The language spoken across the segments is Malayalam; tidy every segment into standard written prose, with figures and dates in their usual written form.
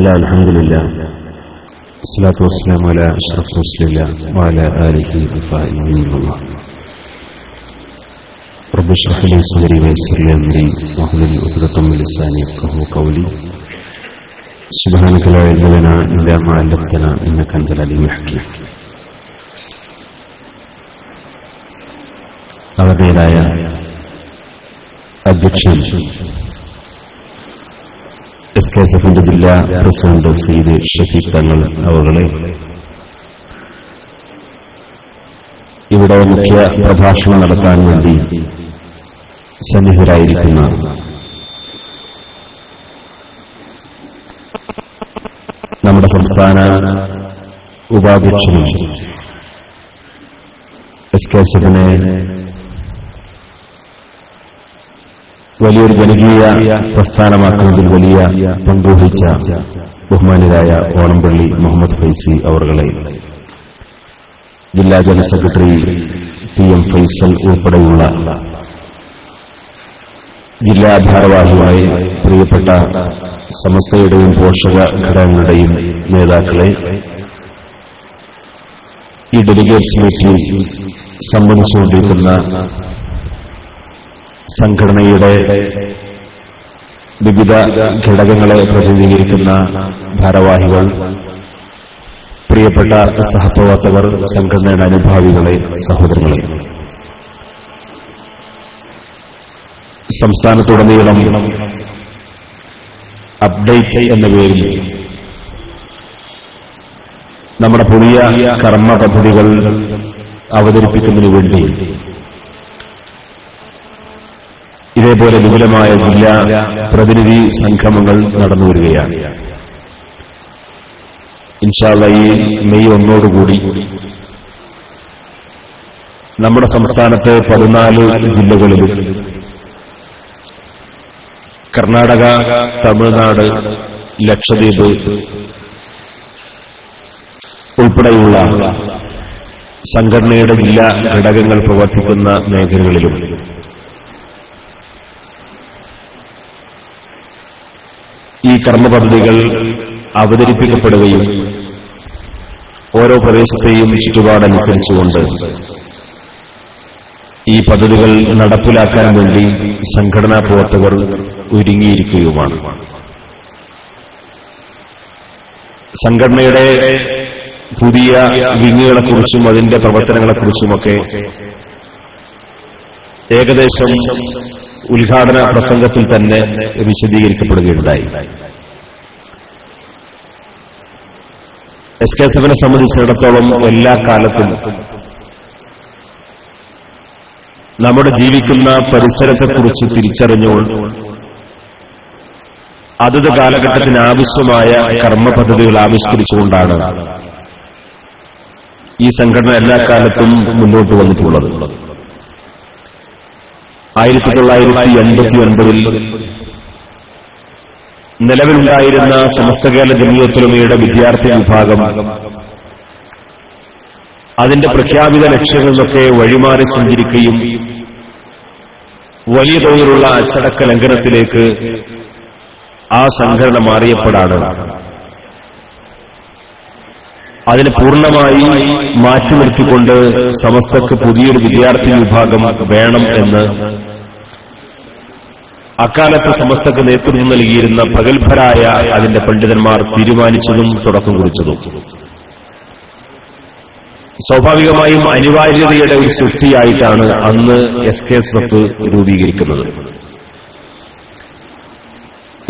Bismillah, alhamdulillah. Salatu wassalamu ala ashrafil mursalin wa ala alihi wa sahbihi. Rabbi shrah li sadri wa yassir li amri wahlul 'uqdatam min lisani yafqahu qawli. Subhanaka la ilma lana illa ma 'allamtana innaka antal alimul hakim. ആദരണീയനായ അധ്യക്ഷൻ SKSF ജില്ലാ പ്രസിഡന്റ് സയ്യിദ് ഷഫീഖ് തങ്ങൾ അവരുടെ ഇവിടെ മുഖ്യ പ്രഭാഷണം നടത്താൻ വേണ്ടി സന്നിഹിതരായിരിക്കുന്ന നമ്മുടെ സംസ്ഥാന ഉപാധ്യക്ഷനും SKSFനെ വലിയൊരു ജനകീയ പ്രസ്ഥാനമാക്കുന്നതിൽ വലിയ പങ്കുവഹിച്ച ബഹുമാന്യരായ ഓണംപള്ളി മുഹമ്മദ് ഫൈസി അവർകളെ, ജില്ലാ ജനറൽ സെക്രട്ടറി PM ഫൈസൽ ഉൾപ്പെടെയുള്ള ജില്ലാ ഭാരവാഹികളെ, പ്രിയപ്പെട്ട സമസ്തയുടെയും പോഷക ഘടകങ്ങളുടെയും നേതാക്കളെ, ഈ ഡെലിഗേറ്റ്സ് മീറ്റിൽ സംബന്ധിച്ചുകൊണ്ടിരിക്കുന്ന സംഘടനയുടെ വിവിധ ഘടകങ്ങളെ പ്രതിനിധീകരിക്കുന്ന ഭാരവാഹികൾ, പ്രിയപ്പെട്ട സഹപ്രവർത്തകർ, സംഘടനയുടെ അനുഭാവികളെ, സഹോദരങ്ങളെ, സംസ്ഥാനത്തുടനീളം അപ്ഡേറ്റ് എന്ന പേരിൽ നമ്മുടെ പുതിയ കർമ്മ പദ്ധതികൾ അവതരിപ്പിക്കുന്നതിനു വേണ്ടി ഇതേപോലെ വിപുലമായ ജില്ലാ പ്രതിനിധി സംഗമങ്ങൾ നടന്നുവരികയാണ്. ഇൻഷാ അല്ലാഹ് ഈ മെയ് 1 നമ്മുടെ സംസ്ഥാനത്തെ 14 ജില്ലകളിലും കർണാടക, തമിഴ്നാട്, ലക്ഷദ്വീപ് ഉൾപ്പെടെയുള്ള സംഘടനയുടെ ജില്ലാ ഘടകങ്ങൾ പ്രവർത്തിക്കുന്ന മേഖലകളിലും ഈ കർമ്മ പദ്ധതികൾ അവതരിപ്പിക്കപ്പെടുകയും ഓരോ പ്രദേശത്തെയും ചുറ്റുപാടനുസരിച്ചുകൊണ്ട് ഈ പദ്ധതികൾ നടപ്പിലാക്കാൻ വേണ്ടി സംഘടനാ പ്രവർത്തകർ ഒരുങ്ങിയിരിക്കുകയുമാണ്. സംഘടനയുടെ പുതിയ വിങ്ങുകളെക്കുറിച്ചും അതിന്റെ പ്രവർത്തനങ്ങളെക്കുറിച്ചുമൊക്കെ ഏകദേശം ഉദ്ഘാടന പ്രസംഗത്തിൽ തന്നെ വിശദീകരിക്കപ്പെടുകയുണ്ടായി. SKSFനെ സംബന്ധിച്ചിടത്തോളം എല്ലാ കാലത്തും നമ്മുടെ ജീവിക്കുന്ന പരിസരത്തെക്കുറിച്ച് തിരിച്ചറിഞ്ഞുകൊണ്ട് അതത് കാലഘട്ടത്തിന് ആവശ്യമായ കർമ്മ പദ്ധതികൾ ആവിഷ്കരിച്ചുകൊണ്ടാണ് ഈ സംഘടന എല്ലാ കാലത്തും മുന്നോട്ട് വന്നിട്ടുള്ളത്. 1989 നിലവിലുണ്ടായിരുന്ന സമസ്ത കേരള ജമിയത്തുൽ ഉലമയുടെ വിദ്യാർത്ഥി വിഭാഗം അതിന്റെ പ്രഖ്യാപിത ലക്ഷ്യങ്ങളിൽ നിന്നൊക്കെ വഴിമാറി സഞ്ചരിക്കുകയും വലിയ തോതിലുള്ള അച്ചടക്ക ലംഘനത്തിലേക്ക് ആ സംഘടന മാറിയപ്പോഴാണ് അതിനെ പൂർണ്ണമായി മാറ്റിനിർത്തിക്കൊണ്ട് സമസ്തക്ക് പുതിയൊരു വിദ്യാർത്ഥി വിഭാഗം വേണം എന്ന് അക്കാലത്ത് സമസ്തക്ക് നേതൃത്വം നൽകിയിരുന്ന പ്രഗത്ഭരായ അതിന്റെ പണ്ഡിതന്മാർ തീരുമാനിച്ചതും തുടക്കം കുറിച്ചതും. സ്വാഭാവികമായും അനിവാര്യതയുടെ ഒരു സൃഷ്ടിയായിട്ടാണ് അന്ന് SKSF രൂപീകരിക്കുന്നത്.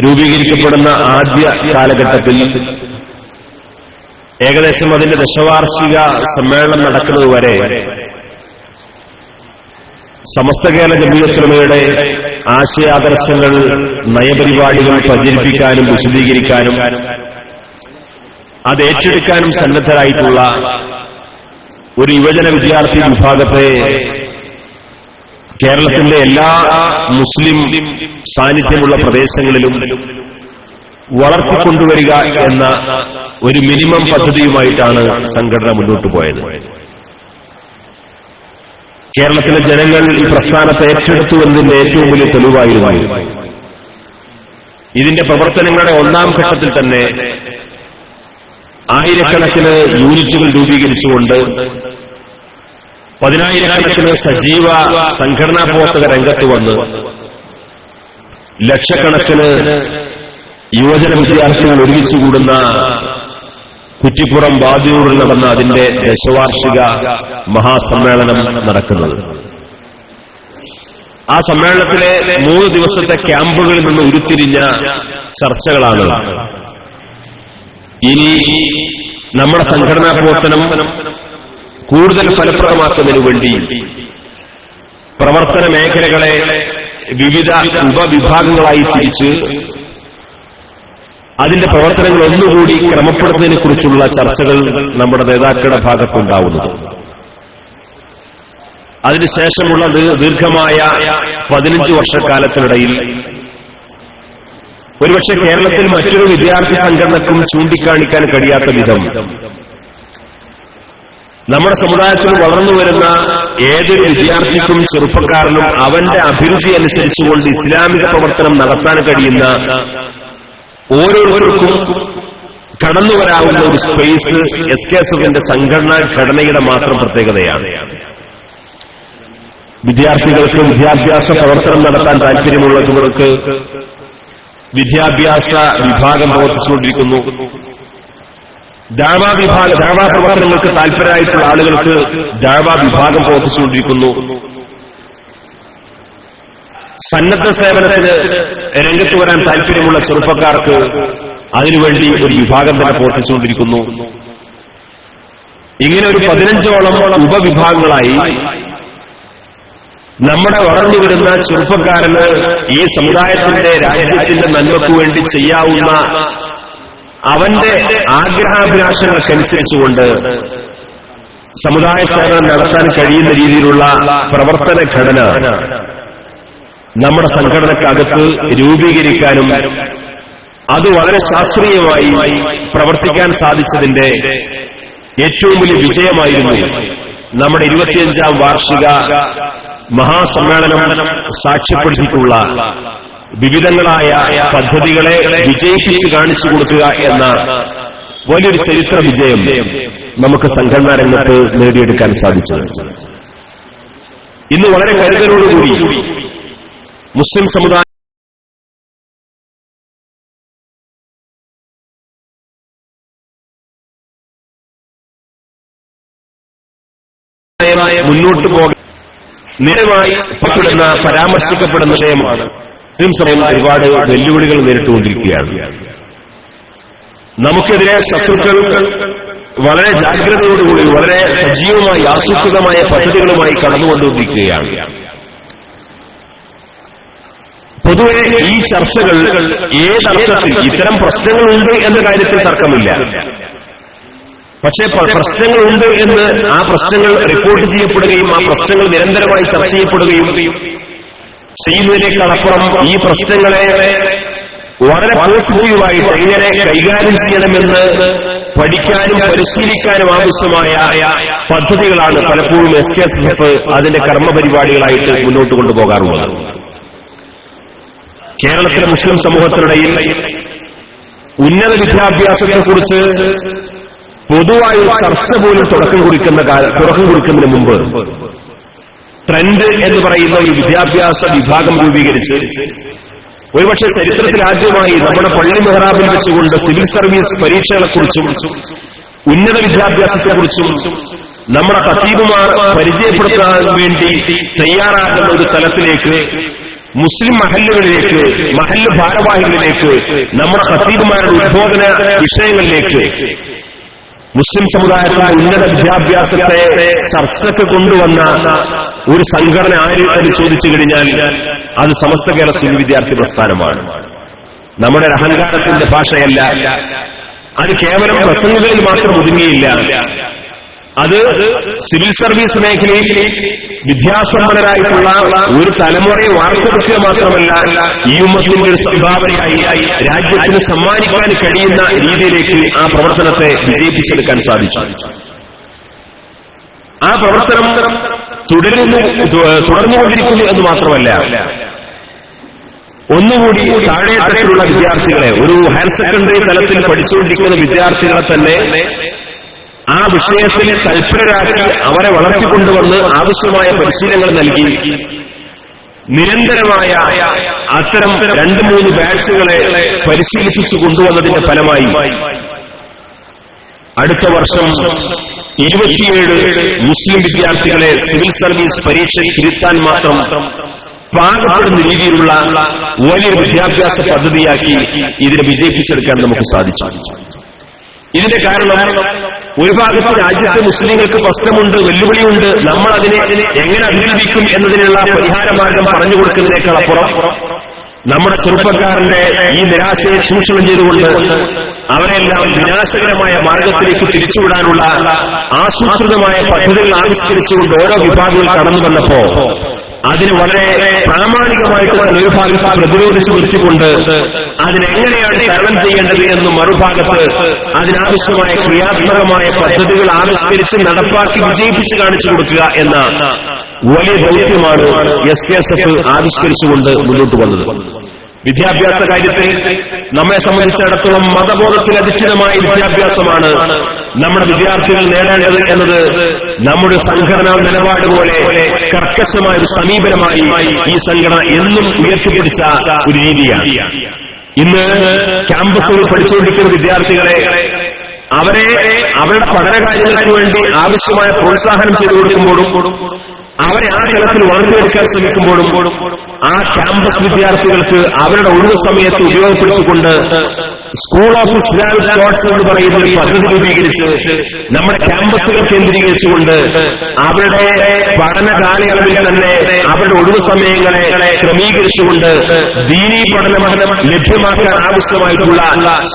രൂപീകരിക്കപ്പെടുന്ന ആദ്യ കാലഘട്ടത്തിൽ ഏകദേശം അതിന്റെ ദശവാർഷിക സമ്മേളനം നടക്കുന്നതുവരെ സമസ്ത കേരള ജമിയത്തുൽ ഉലമയുടെ ആശയാദർശങ്ങൾ, നയപരിപാടികൾ പ്രചരിപ്പിക്കാനും വിശദീകരിക്കാനും അത് ഏറ്റെടുക്കാനും സന്നദ്ധരായിട്ടുള്ള ഒരു യുവജന വിദ്യാർത്ഥി വിഭാഗത്തെ കേരളത്തിന്റെ എല്ലാ മുസ്ലിം സാന്നിധ്യമുള്ള പ്രദേശങ്ങളിലും വളർത്തിക്കൊണ്ടുവരിക എന്ന ഒരു മിനിമം പദ്ധതിയുമായിട്ടാണ് സംഘടന മുന്നോട്ട് പോയത്. കേരളത്തിലെ ജനങ്ങൾ ഈ പ്രസ്ഥാനത്തെ ഏറ്റെടുത്തു എന്നതിന്റെ ഏറ്റവും വലിയ തെളിവായിരുന്നു ഇതിന്റെ പ്രവർത്തനങ്ങളുടെ ഒന്നാം ഘട്ടത്തിൽ തന്നെ ആയിരക്കണക്കിന് യൂണിറ്റുകൾ രൂപീകരിച്ചുകൊണ്ട് 10,000-കണക്കിന് സജീവ സംഘടനാ പ്രവർത്തക രംഗത്ത് വന്ന് ലക്ഷക്കണക്കിന് യുവജന വിദ്യാർത്ഥികൾ ഒരുമിച്ചുകൂടുന്ന കുറ്റിപ്പുറം ബാദിയൂരിൽ നടന്ന അതിന്റെ ദശവാർഷിക മഹാസമ്മേളനം നടക്കുന്നത്. ആ സമ്മേളനത്തിലെ 3 ദിവസത്തെ ക്യാമ്പുകളിൽ നിന്ന് ഉരുത്തിരിഞ്ഞ ചർച്ചകളാണ് ഇനി നമ്മുടെ സംഘടനാ പ്രവർത്തനം കൂടുതൽ ഫലപ്രദമാക്കുന്നതിനു വേണ്ടി പ്രവർത്തന മേഖലകളെ വിവിധ ഉപവിഭാഗങ്ങളായി തിരിച്ച് അതിന്റെ പ്രവർത്തനങ്ങൾ ഒന്നുകൂടി ക്രമപ്പെടുത്തുന്നതിനെക്കുറിച്ചുള്ള ചർച്ചകൾ നമ്മുടെ നേതാക്കളുടെ ഭാഗത്തുണ്ടാവുന്നത്. അതിനുശേഷമുള്ള ദീർഘമായ 15 വർഷക്കാലത്തിനിടയിൽ ഒരുപക്ഷെ കേരളത്തിൽ മറ്റൊരു വിദ്യാർത്ഥി സംഘടനക്കും ചൂണ്ടിക്കാണിക്കാൻ കഴിയാത്ത വിധം നമ്മുടെ സമുദായത്തിൽ വളർന്നുവരുന്ന ഏതൊരു വിദ്യാർത്ഥിക്കും ചെറുപ്പക്കാരനും അവന്റെ അഭിരുചി അനുസരിച്ചുകൊണ്ട് ഇസ്ലാമിക പ്രവർത്തനം നടത്താൻ കഴിയുന്ന ഓരോരുത്തർക്കും കടന്നുവരാവുന്ന ഒരു സ്പേസ് SKSFന്റെ സംഘടനാ ഘടനയുടെ മാത്രം പ്രത്യേകതയാണ്. വിദ്യാർത്ഥികൾക്ക് വിദ്യാഭ്യാസ പ്രവർത്തനം നടത്താൻ താൽപര്യമുള്ളവർക്ക് വിദ്യാഭ്യാസ വിഭാഗം പ്രവർത്തിച്ചുകൊണ്ടിരിക്കുന്നു. ദഅവ പ്രവർത്തനങ്ങൾക്ക് താൽപര്യമായിട്ടുള്ള ആളുകൾക്ക് ദഅവ വിഭാഗം പ്രവർത്തിച്ചുകൊണ്ടിരിക്കുന്നു. സന്നദ്ധ സേവനത്തിന് രംഗത്ത് വരാൻ താൽപര്യമുള്ള ചെറുപ്പക്കാർക്ക് അതിനുവേണ്ടി ഒരു വിഭാഗം തന്നെ പ്രവർത്തിച്ചുകൊണ്ടിരിക്കുന്നു. ഇങ്ങനെ ഒരു 15ഓളം ഉപവിഭാഗങ്ങളായി നമ്മുടെ വളർന്നുവരുന്ന ചെറുപ്പക്കാരന് ഈ സമുദായത്തിന്റെ രാജ്യത്തിന്റെ നന്മയ്ക്കു വേണ്ടി ചെയ്യാവുന്ന അവന്റെ ആഗ്രഹാഭിലാഷങ്ങൾക്കനുസരിച്ചുകൊണ്ട് സമുദായ സേവനം നടത്താൻ കഴിയുന്ന രീതിയിലുള്ള പ്രവർത്തന ഘടന നമ്മുടെ സംഘടനക്കകത്ത് രൂപീകരിക്കാനും അത് വളരെ ശാസ്ത്രീയമായി പ്രവർത്തിക്കാൻ സാധിച്ചതിന്റെ ഏറ്റവും വലിയ വിജയമായിരുന്നു നമ്മുടെ 25ാം വാർഷിക മഹാസമ്മേളനം സാക്ഷ്യപ്പെടുത്തിയിട്ടുള്ള വിവിധങ്ങളായ പദ്ധതികളെ വിജയിപ്പിച്ച് കാണിച്ചു കൊടുക്കുക എന്ന വലിയൊരു ചരിത്ര വിജയം നമുക്ക് സംഘടനാ രംഗത്ത് നേടിയെടുക്കാൻ സാധിച്ചത്. ഇന്ന് വളരെ കരുതലോടുകൂടി മുസ്ലിം സമുദായം മുന്നോട്ട് പോകാൻ നേരമായി പരാമർശിക്കപ്പെടുന്ന വിഷയമാണ്. മുസ്ലിം സമയം ഒരുപാട് വെല്ലുവിളികൾ നേരിട്ടുകൊണ്ടിരിക്കുകയാണ്. നമുക്കെതിരെ ശത്രുക്കൾ വളരെ ജാഗ്രതയോടുകൂടി വളരെ സജീവമായി ആസൂത്രിതമായ പദ്ധതികളുമായി കടന്നുകൊണ്ടിരിക്കുകയാണ്. പൊതുവെ ഈ ചർച്ചകൾ ഏതർത്ഥത്തിൽ ഇത്തരം പ്രശ്നങ്ങളുണ്ട് എന്ന കാര്യത്തിൽ തർക്കമില്ല. പക്ഷേ പ്രശ്നങ്ങളുണ്ട് എന്ന് ആ പ്രശ്നങ്ങൾ റിപ്പോർട്ട് ചെയ്യപ്പെടുകയും ആ പ്രശ്നങ്ങൾ നിരന്തരമായി ചർച്ച ചെയ്യപ്പെടുകയും ചെയ്യുന്നതിനേക്കാളപ്പുറം ഈ പ്രശ്നങ്ങളെ വളരെ പോസിറ്റീവായിട്ട് എങ്ങനെ കൈകാര്യം ചെയ്യണമെന്ന് പഠിക്കാനും പരിശീലിക്കാനും ആവശ്യമായ പദ്ധതികളാണ് പലപ്പോഴും SKSF അതിന്റെ കർമ്മപരിപാടികളായിട്ട് മുന്നോട്ട് കൊണ്ടുപോകാറുള്ളത്. കേരളത്തിലെ മുസ്ലിം സമൂഹത്തിനിടയിൽ ഉന്നത വിദ്യാഭ്യാസത്തെക്കുറിച്ച് പൊതുവായ ചർച്ച പോലും തുടക്കം കുറിക്കുന്നതിന് മുമ്പ് ട്രെൻഡ് എന്ന് പറയുന്ന ഒരു വിദ്യാഭ്യാസ വിഭാഗം രൂപീകരിച്ച് ഒരുപക്ഷെ ചരിത്രത്തിൽ ആദ്യമായി നമ്മുടെ പള്ളി മെഹ്റാബിൽ വെച്ചുകൊണ്ട് സിവിൽ സർവീസ് പരീക്ഷകളെക്കുറിച്ചും ഉന്നത വിദ്യാഭ്യാസത്തെക്കുറിച്ചും നമ്മുടെ ഖത്തീബുമാർ പരിചയപ്പെടുത്താൻ വേണ്ടി തയ്യാറാകുന്ന ഒരു തലത്തിലേക്ക് മുസ്ലിം മഹല്ലുകളിലേക്ക് മഹല്ല് ഭാരവാഹികളിലേക്ക് നമ്മുടെ ഖത്തീബുമാരുടെ ഉദ്ബോധന വിഷയങ്ങളിലേക്ക് മുസ്ലിം സമുദായത്തിന്റെ ഉന്നത വിദ്യാഭ്യാസത്തെ ചർച്ചയ്ക്ക് കൊണ്ടുവന്ന ഒരു സംഘടന ആര് എന്ന് ചോദിച്ചു കഴിഞ്ഞാൽ അത് സമസ്ത കേരള സുന്നി വിദ്യാർത്ഥി പ്രസ്ഥാനമാണ്. നമ്മുടെ അഹങ്കാരത്തിന്റെ ഭാഷയല്ല. അത് കേവലം പ്രസംഗങ്ങളിൽ മാത്രം ഒതുങ്ങിയില്ല. അത് സിവിൽ സർവീസ് മേഖലയിൽ വിദ്യാസമ്പന്നരായിട്ടുള്ള ഒരു തലമുറയെ വാർത്തെടുക്കുക മാത്രമല്ല, ഈ ഉമ്മത്തിന്റെ ഒരു സംഭാവനയായി രാജ്യത്തിന് സമ്മാനിക്കാൻ കഴിയുന്ന രീതിയിലേക്ക് ആ പ്രവർത്തനത്തെ വിജയിപ്പിച്ചെടുക്കാൻ സാധിച്ചു. ആ പ്രവർത്തനം തുടർന്നുകൊണ്ടിരിക്കുന്നു എന്ന് മാത്രമല്ല, ഒന്നുകൂടി താഴെ തട്ടിലുള്ള വിദ്യാർത്ഥികളെ, ഒരു ഹയർ സെക്കൻഡറി തലത്തിൽ പഠിച്ചുകൊണ്ടിരിക്കുന്ന വിദ്യാർത്ഥികളെ തന്നെ ആ വിഷയത്തിൽ തൽപരരാക്കി അവരെ വളർത്തിക്കൊണ്ടുവന്ന് ആവശ്യമായ പരിശീലനങ്ങൾ നൽകി നിരന്തരമായ അത്തരം 2-3 ബാച്ചുകളെ പരിശീലിപ്പിച്ചു കൊണ്ടുവന്നതിന്റെ ഫലമായി അടുത്ത വർഷം 27 മുസ്ലിം വിദ്യാർത്ഥികളെ സിവിൽ സർവീസ് പരീക്ഷയ്ക്ക് ഇരുത്താൻ മാത്രം പാകപ്പെടുന്ന രീതിയിലുള്ള വലിയ വിദ്യാഭ്യാസ പദ്ധതിയാക്കി ഇതിനെ വിജയിപ്പിച്ചെടുക്കാൻ നമുക്ക് സാധിച്ചു. ഇതിന്റെ കാരണം ഒരു ഭാഗത്ത് രാജ്യത്തെ മുസ്ലിങ്ങൾക്ക് പ്രശ്നമുണ്ട്, വെല്ലുവിളിയുണ്ട്, നമ്മൾ അതിനെ എങ്ങനെ അതിജീവിക്കും എന്നതിനുള്ള പരിഹാരമാർഗം പറഞ്ഞു കൊടുക്കുന്നതിനേക്കാൾ അപ്പുറം നമ്മുടെ ചെറുപ്പക്കാരന്റെ ഈ നിരാശയെ ചൂഷണം ചെയ്തുകൊണ്ട് അവരെല്ലാം വിനാശകരമായ മാർഗത്തിലേക്ക് തിരിച്ചുവിടാനുള്ള ആസൂത്രിതമായ പദ്ധതികൾ ആവിഷ്കരിച്ചുകൊണ്ട് ഓരോ വിഭാഗങ്ങൾ കടന്നു വന്നപ്പോ അതിന് വളരെ പ്രാമാണികമായിട്ട് തന്നെ ഒരു ഭാഗത്ത് പ്രതിരോധിച്ചു നിർത്തിക്കൊണ്ട് അതിനെങ്ങനെയാണ് തരണം ചെയ്യേണ്ടത് എന്ന് മറുഭാഗത്ത് അതിനാവശ്യമായ ക്രിയാത്മകമായ പദ്ധതികൾ ആവിഷ്കരിച്ച് നടപ്പാക്കി വിജയിപ്പിച്ച് കാണിച്ചു കൊടുക്കുക എന്ന വലിയ ദൗത്യമാണ് SKSF ആവിഷ്കരിച്ചുകൊണ്ട് മുന്നോട്ട് വന്നത്. വിദ്യാഭ്യാസ കാര്യത്തിൽ നമ്മെ സംബന്ധിച്ചിടത്തോളം മതബോധത്തിൽ അധിഷ്ഠിതമായ വിദ്യാഭ്യാസമാണ് നമ്മുടെ വിദ്യാർത്ഥികൾ നേടേണ്ടത് എന്നത് നമ്മുടെ സംഘടനാ നിലപാട് പോലെ കർക്കശമായ ഒരു സമീപനമായി ഈ സംഘടന എന്നും ഉയർത്തിപ്പിടിച്ച ഒരു രീതിയാണ്. ഇന്ന് ക്യാമ്പസുകളിൽ പഠിച്ചുകൊണ്ടിരിക്കുന്ന വിദ്യാർത്ഥികളെ അവരുടെ പഠനകാര്യങ്ങൾക്ക് വേണ്ടി ആവശ്യമായ പ്രോത്സാഹനം ചെയ്തു കൊടുക്കുമ്പോഴും അവരെ ആ തലത്തിൽ വളർത്തിയെടുക്കാൻ ശ്രമിക്കുമ്പോഴും ആ ക്യാമ്പസ് വിദ്യാർത്ഥികൾക്ക് അവരുടെ ഒഴിവു സമയത്ത് ഉപയോഗപ്പെടുത്തിക്കൊണ്ട് സ്കൂൾ ഓഫ് ഇസ്ലാമിക് തോട്ട്സ് എന്ന് പറയുന്ന ഒരു പദ്ധതി രൂപീകരിച്ച് നമ്മുടെ ക്യാമ്പസുകൾ കേന്ദ്രീകരിച്ചുകൊണ്ട് അവരുടെ പഠന കാലയളവിൽ തന്നെ അവരുടെ ഒഴിവു സമയങ്ങളെ ക്രമീകരിച്ചുകൊണ്ട് ദീനീ പഠനം ലഭ്യമാക്കാൻ ആവശ്യമായിട്ടുള്ള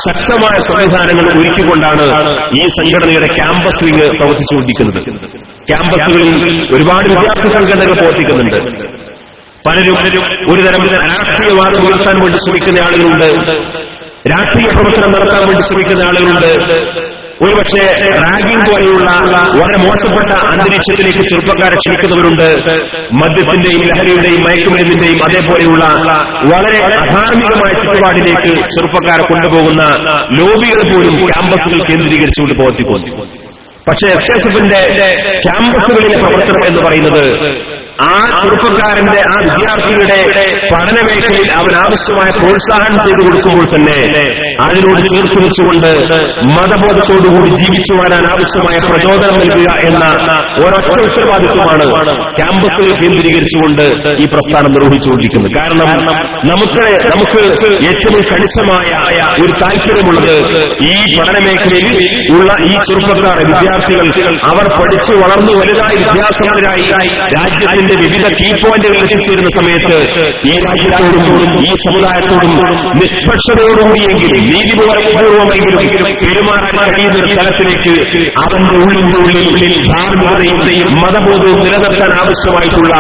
ശക്തമായ സംവിധാനങ്ങൾ ഒരുക്കിക്കൊണ്ടാണ് ഈ സംഘടനയുടെ ക്യാമ്പസ് വിങ് പ്രവർത്തിച്ചുകൊണ്ടിരിക്കുന്നത്. ക്യാമ്പസുകളിൽ ഒരുപാട് വിദ്യാർത്ഥി സംഘടനകൾ പ്രവർത്തിക്കുന്നുണ്ട്. പലരും ഒരുതരം രാഷ്ട്രീയവാദം ഉയർത്താൻ വേണ്ടി ശ്രമിക്കുന്ന ആളുകളുണ്ട്, രാഷ്ട്രീയ പ്രവർത്തനം നടത്താൻ വേണ്ടി ശ്രമിക്കുന്ന ആളുകളുണ്ട്. ഒരുപക്ഷെ റാഗിംഗ് പോലെയുള്ള വളരെ മോശപ്പെട്ട അന്തരീക്ഷത്തിലേക്ക് ചെറുപ്പക്കാരെ ക്ഷണിക്കുന്നവരുണ്ട്. മദ്യത്തിന്റെയും ലഹരിയുടെയും മയക്കുമരുന്നിന്റെയും അതേപോലെയുള്ള വളരെ അധാർമികമായ ചുറ്റുപാടിലേക്ക് ചെറുപ്പക്കാരെ കൊണ്ടുപോകുന്ന ലോബികൾ പോലും ക്യാമ്പസുകൾ കേന്ദ്രീകരിച്ചുകൊണ്ട് പ്രവർത്തിക്കുന്നു. പക്ഷേ SKSFന്റെ ക്യാമ്പസുകളിലെ പ്രവർത്തനം എന്ന് പറയുന്നത് ആ ചെറുപ്പക്കാരന്റെ ആ വിദ്യാർത്ഥിയുടെ പഠന മേഖലയിൽ അവനാവശ്യമായ പ്രോത്സാഹനം ചെയ്തു കൊടുക്കുമ്പോൾ തന്നെ അതിനോട് ചേർത്ത് വെച്ചുകൊണ്ട് മതബോധത്തോടുകൂടി ജീവിച്ചു വരാൻ ആവശ്യമായ പ്രചോദനം നൽകുക എന്ന ഒരൊറ്റ ഉത്തരവാദിത്വമാണ് ക്യാമ്പസുകൾ കേന്ദ്രീകരിച്ചുകൊണ്ട് ഈ പ്രസ്ഥാനം നിർവഹിച്ചുകൊണ്ടിരിക്കുന്നത്. കാരണം നമുക്ക് ഏറ്റവും കണിശമായ ഒരു താല്പര്യമുള്ളത് ഈ പഠന മേഖലയിൽ ഉള്ള ഈ ചെറുപ്പക്കാർ വിദ്യാർത്ഥികൾ അവർ പഠിച്ചു വളർന്നു വലുതായി വിദ്യാസമ്പന്നരായി രാജ്യത്തിന്റെ വിവിധ കീ പോയിന്റുകളിൽ എത്തിച്ചേരുന്ന സമയത്ത് ഈ രാജ്യത്തോടും ഈ സമുദായത്തോടും നിഷ്പക്ഷതയോടുകൂടിയെങ്കിലും നീതിപൂർവമെങ്കിലും പെരുമാറാൻ കഴിയുന്ന ഒരു തലത്തിലേക്ക് അവന്റെ ഉള്ളിൽ ധാർമ്മികതയും മതബോധവും നിലനിർത്താൻ ആവശ്യമായിട്ടുള്ള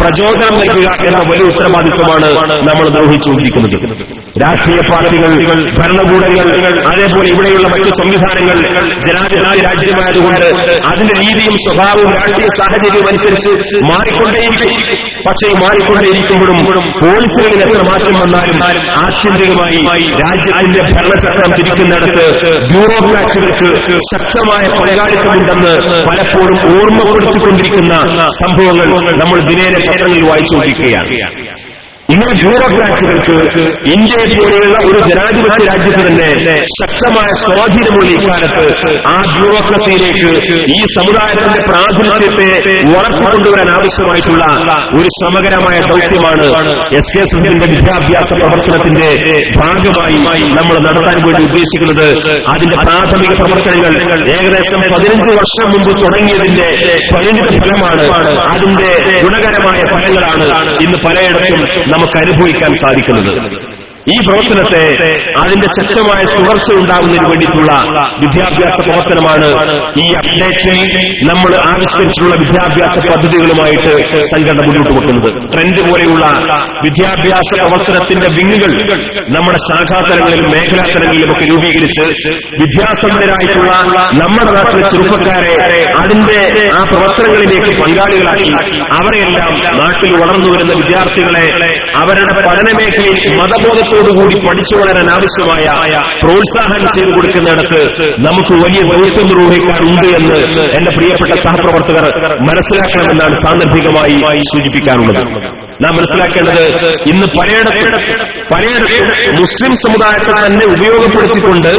പ്രചോദനം നൽകുക എന്ന വലിയ ഉത്തരവാദിത്വമാണ് നമ്മൾ നിർവഹിച്ചുകൊണ്ടിരിക്കുന്നത്. രാഷ്ട്രീയ പാർട്ടികൾ, ഭരണകൂടങ്ങൾ, അതേപോലെ ഇവിടെയുള്ള മറ്റു സംവിധാനങ്ങൾ ജനാധിപത്യ രാജ്യമായതുകൊണ്ട് അതിന്റെ രീതിയും സ്വഭാവവും രാഷ്ട്രീയ സാഹചര്യവും അനുസരിച്ച് മാറിക്കൊണ്ടേയിരിക്കും. പക്ഷേ മാറിക്കൊണ്ടേയിരിക്കുമ്പോഴും പോളിസികളിൽ എത്ര മാറ്റം വന്നാലും ആത്യന്തികമായി രാജ്യത്തിന്റെ ഭരണചക്രം തിരിക്കുന്നിടത്ത് ബ്യൂറോക്രാറ്റുകൾക്ക് ശക്തമായ പങ്കാളിത്തമുണ്ടെന്ന് പലപ്പോഴും ഓർമ്മപ്പെടുത്തിക്കൊണ്ടിരിക്കുന്ന സംഭവങ്ങൾ നമ്മൾ ദിനേന പത്രങ്ങളിൽ വായിച്ചുകൊണ്ടിരിക്കുകയാണ്. ഇങ്ങനെ ബ്യൂറോക്രാറ്റുകൾക്ക് ഇന്ത്യയെ പോലെയുള്ള ഒരു ജനാധിപത്യ രാജ്യത്ത് തന്നെ ശക്തമായ സ്വാധീനമുള്ള ഇക്കാലത്ത് ആ ബ്യൂറോക്രസിയിലേക്ക് ഈ സമുദായത്തിന്റെ പ്രാതിനിധ്യത്തെ വളർത്തിക്കൊണ്ടുവരാൻ ആവശ്യമായിട്ടുള്ള ഒരു ശ്രമകരമായ ദൗത്യമാണ് SKSFന്റെ വിദ്യാഭ്യാസ പ്രവർത്തനത്തിന്റെ ഭാഗമായി നമ്മൾ നടത്താൻ വേണ്ടി ഉദ്ദേശിക്കുന്നത്. അതിന്റെ പ്രാഥമിക പ്രവർത്തനങ്ങൾ ഏകദേശം 15 വർഷം മുമ്പ് തുടങ്ങിയതിന്റെ പരിണിത ഫലമാണ്. അതിന്റെ ഗുണകരമായ ഫലങ്ങളാണ് ഇന്ന് പലയിടത്തും നമുക്ക് അനുഭവിക്കാൻ സാധിക്കുന്നത്. ഈ പ്രവർത്തനത്തെ അതിന്റെ ശക്തമായ തുടർച്ച ഉണ്ടാകുന്നതിന് വേണ്ടിയിട്ടുള്ള വിദ്യാഭ്യാസ പ്രവർത്തനമാണ് ഈ അപ്ഡേറ്റിൽ നമ്മൾ ആവിഷ്കരിച്ചിട്ടുള്ള വിദ്യാഭ്യാസ പദ്ധതികളുമായിട്ട് സംഘടന മുന്നോട്ട് വെക്കുന്നത്. ട്രെൻഡ് പോലെയുള്ള വിദ്യാഭ്യാസ പ്രവർത്തനത്തിന്റെ വിങ്ങുകൾ നമ്മുടെ ശാഖാതലങ്ങളിലും മേഖലാതലങ്ങളിലുമൊക്കെ രൂപീകരിച്ച് വിദ്യാസമ്പന്നരായിട്ടുള്ള നമ്മുടെ നാട്ടിലെ ചെറുപ്പക്കാരെ അതിന്റെ ആ പ്രവർത്തനങ്ങളിലേക്ക് പങ്കാളികളാക്കി അവരെയെല്ലാം നാട്ടിൽ വളർന്നു വരുന്ന വിദ്യാർത്ഥികളെ അവരുടെ പഠനമേഖലയിൽ മതബോധത്തോടുകൂടി പഠിച്ചു വളരാൻ ആവശ്യമായ പ്രോത്സാഹനം ചെയ്തു കൊടുക്കുന്നിടത്ത് നമുക്ക് വലിയ ദൗത്യം നിർവഹിക്കാറുണ്ട് എന്ന് എന്റെ പ്രിയപ്പെട്ട സഹപ്രവർത്തകർ മനസ്സിലാക്കണമെന്നാണ് സാന്ദർഭികമായി സൂചിപ്പിക്കാറുള്ളത്. നാം മനസ്സിലാക്കേണ്ടത് ഇന്ന് പലയിടത്തും മുസ്ലിം സമുദായത്തെ തന്നെ ഉപയോഗപ്പെടുത്തിക്കൊണ്ട്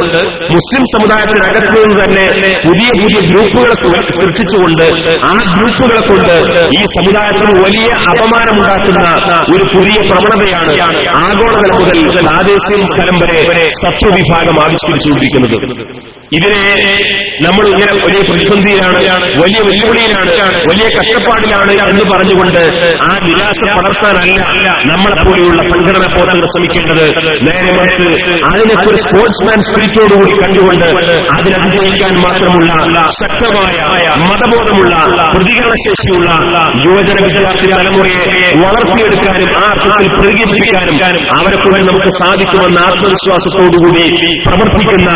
മുസ്ലിം സമുദായത്തിനകത്ത് നിന്ന് തന്നെ പുതിയ പുതിയ ഗ്രൂപ്പുകളെ സൃഷ്ടിച്ചുകൊണ്ട് ആ ഗ്രൂപ്പുകളെ കൊണ്ട് ഈ സമുദായത്തിന് വലിയ അപമാനമുണ്ടാക്കുന്ന ഒരു പുതിയ പ്രവണതയാണ് ആഗോളതലം മുതൽ പ്രാദേശിക സ്ഥലം വരെ ശത്രുവിഭാഗം ആവിഷ്കരിച്ചുകൊണ്ടിരിക്കുന്നത്. ഇതിനെ നമ്മൾ ഇങ്ങനെ വലിയ പ്രതിസന്ധിയിലാണ്, വലിയ വെല്ലുവിളിയിലാണ്, വലിയ കഷ്ടപ്പാടിലാണ് എന്ന് പറഞ്ഞുകൊണ്ട് ആ നിരാശ പടർത്താനല്ല നമ്മളെപ്പോലെയുള്ള സംഘടനാ പോരാട്ടം ശ്രമിക്കേണ്ടത്. നേരെ മറിച്ച് അതിനൊക്കെ ഒരു സ്പോർട്സ്മാൻ സ്പിരിറ്റോടുകൂടി കണ്ടുകൊണ്ട് അതിനതിജയിക്കാൻ മാത്രമുള്ള ശക്തമായ മതബോധമുള്ള പ്രതികരണശേഷിയുള്ള യുവജന വിദ്യാർത്ഥി തലമുറയെ വളർത്തിയെടുക്കാനും ആ അർത്ഥത്തിൽ പ്രതികരിപ്പിക്കാനും അവരെ കൊണ്ട് നമുക്ക് സാധിക്കുമെന്ന ആത്മവിശ്വാസത്തോടുകൂടി പ്രവർത്തിക്കുന്ന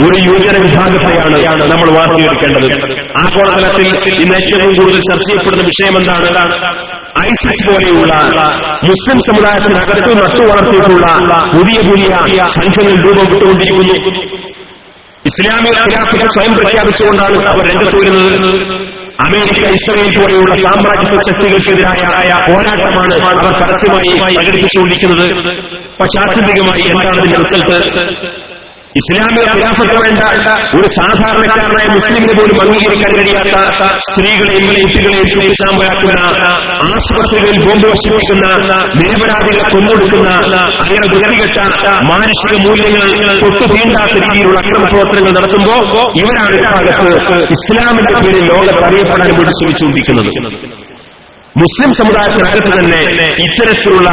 ഒരു യുവജന വിഭാഗത്തെയാണ് നമ്മൾ വാർത്തെടുക്കേണ്ടത്. ആഗോളതലത്തിൽ ഇന്ന് ഏറ്റവും കൂടുതൽ ചർച്ച ചെയ്യപ്പെടുന്ന വിഷയം എന്താണ്? ഐസിസ് പോലെയുള്ള മുസ്ലിം സമുദായത്തിനകത്ത് നട്ടുവളർത്തിയിട്ടുള്ള പുതിയ പുതിയ സംഘങ്ങൾ രൂപം വിട്ടുകൊണ്ടിരിക്കുന്നു. ഇസ്ലാമിക ഖിലാഫത്ത് സ്വയം പ്രഖ്യാപിച്ചുകൊണ്ടാണ് അവർ രംഗത്ത് വരുന്നത്. അമേരിക്ക, ഇസ്രയേൽ പോലെയുള്ള സാമ്രാജ്യത്വ ശക്തികൾക്കെതിരായ പോരാട്ടമാണ് അവർ പരസ്യമായി പ്രകടിപ്പിച്ചുകൊണ്ടിരിക്കുന്നത്. പക്ഷെ ആത്യന്തികമായി എന്താണ് ഇതിന്റെ റിസൾട്ട്? ഇസ്ലാമിക ഖിലാഫത്ത് വേണ്ട ഒരു സാധാരണക്കാരനായ മുസ്ലിമിന് പോലും അംഗീകരിക്കാൻ കഴിയാത്ത സ്ത്രീകളെയും കുട്ടികളെയും ചൂണ്ടിച്ചാമ്പലാക്കുന്ന, ആശുപത്രികളിൽ ബോംബ് വർഷിപ്പിക്കുന്ന, നിരപരാധികളെ കൊന്നൊടുക്കുന്ന, അങ്ങനെ വൃത്തികെട്ട മാനുഷിക മൂല്യങ്ങൾ തൊട്ടു തീണ്ടാത്ത രീതിയിലുള്ള അക്രമ പ്രവർത്തനങ്ങൾ നടത്തുമ്പോൾ ഇവരാണ് ഭാഗത്ത് ഇസ്ലാമിന്റെ പേരിൽ ലോകത്ത് അറിയപ്പെടാൻ വേണ്ടി ശ്രമിച്ചുകൊണ്ടിരിക്കുന്നത്. മുസ്ലിം സമുദായത്തിനകത്ത് തന്നെ ഇത്തരത്തിലുള്ള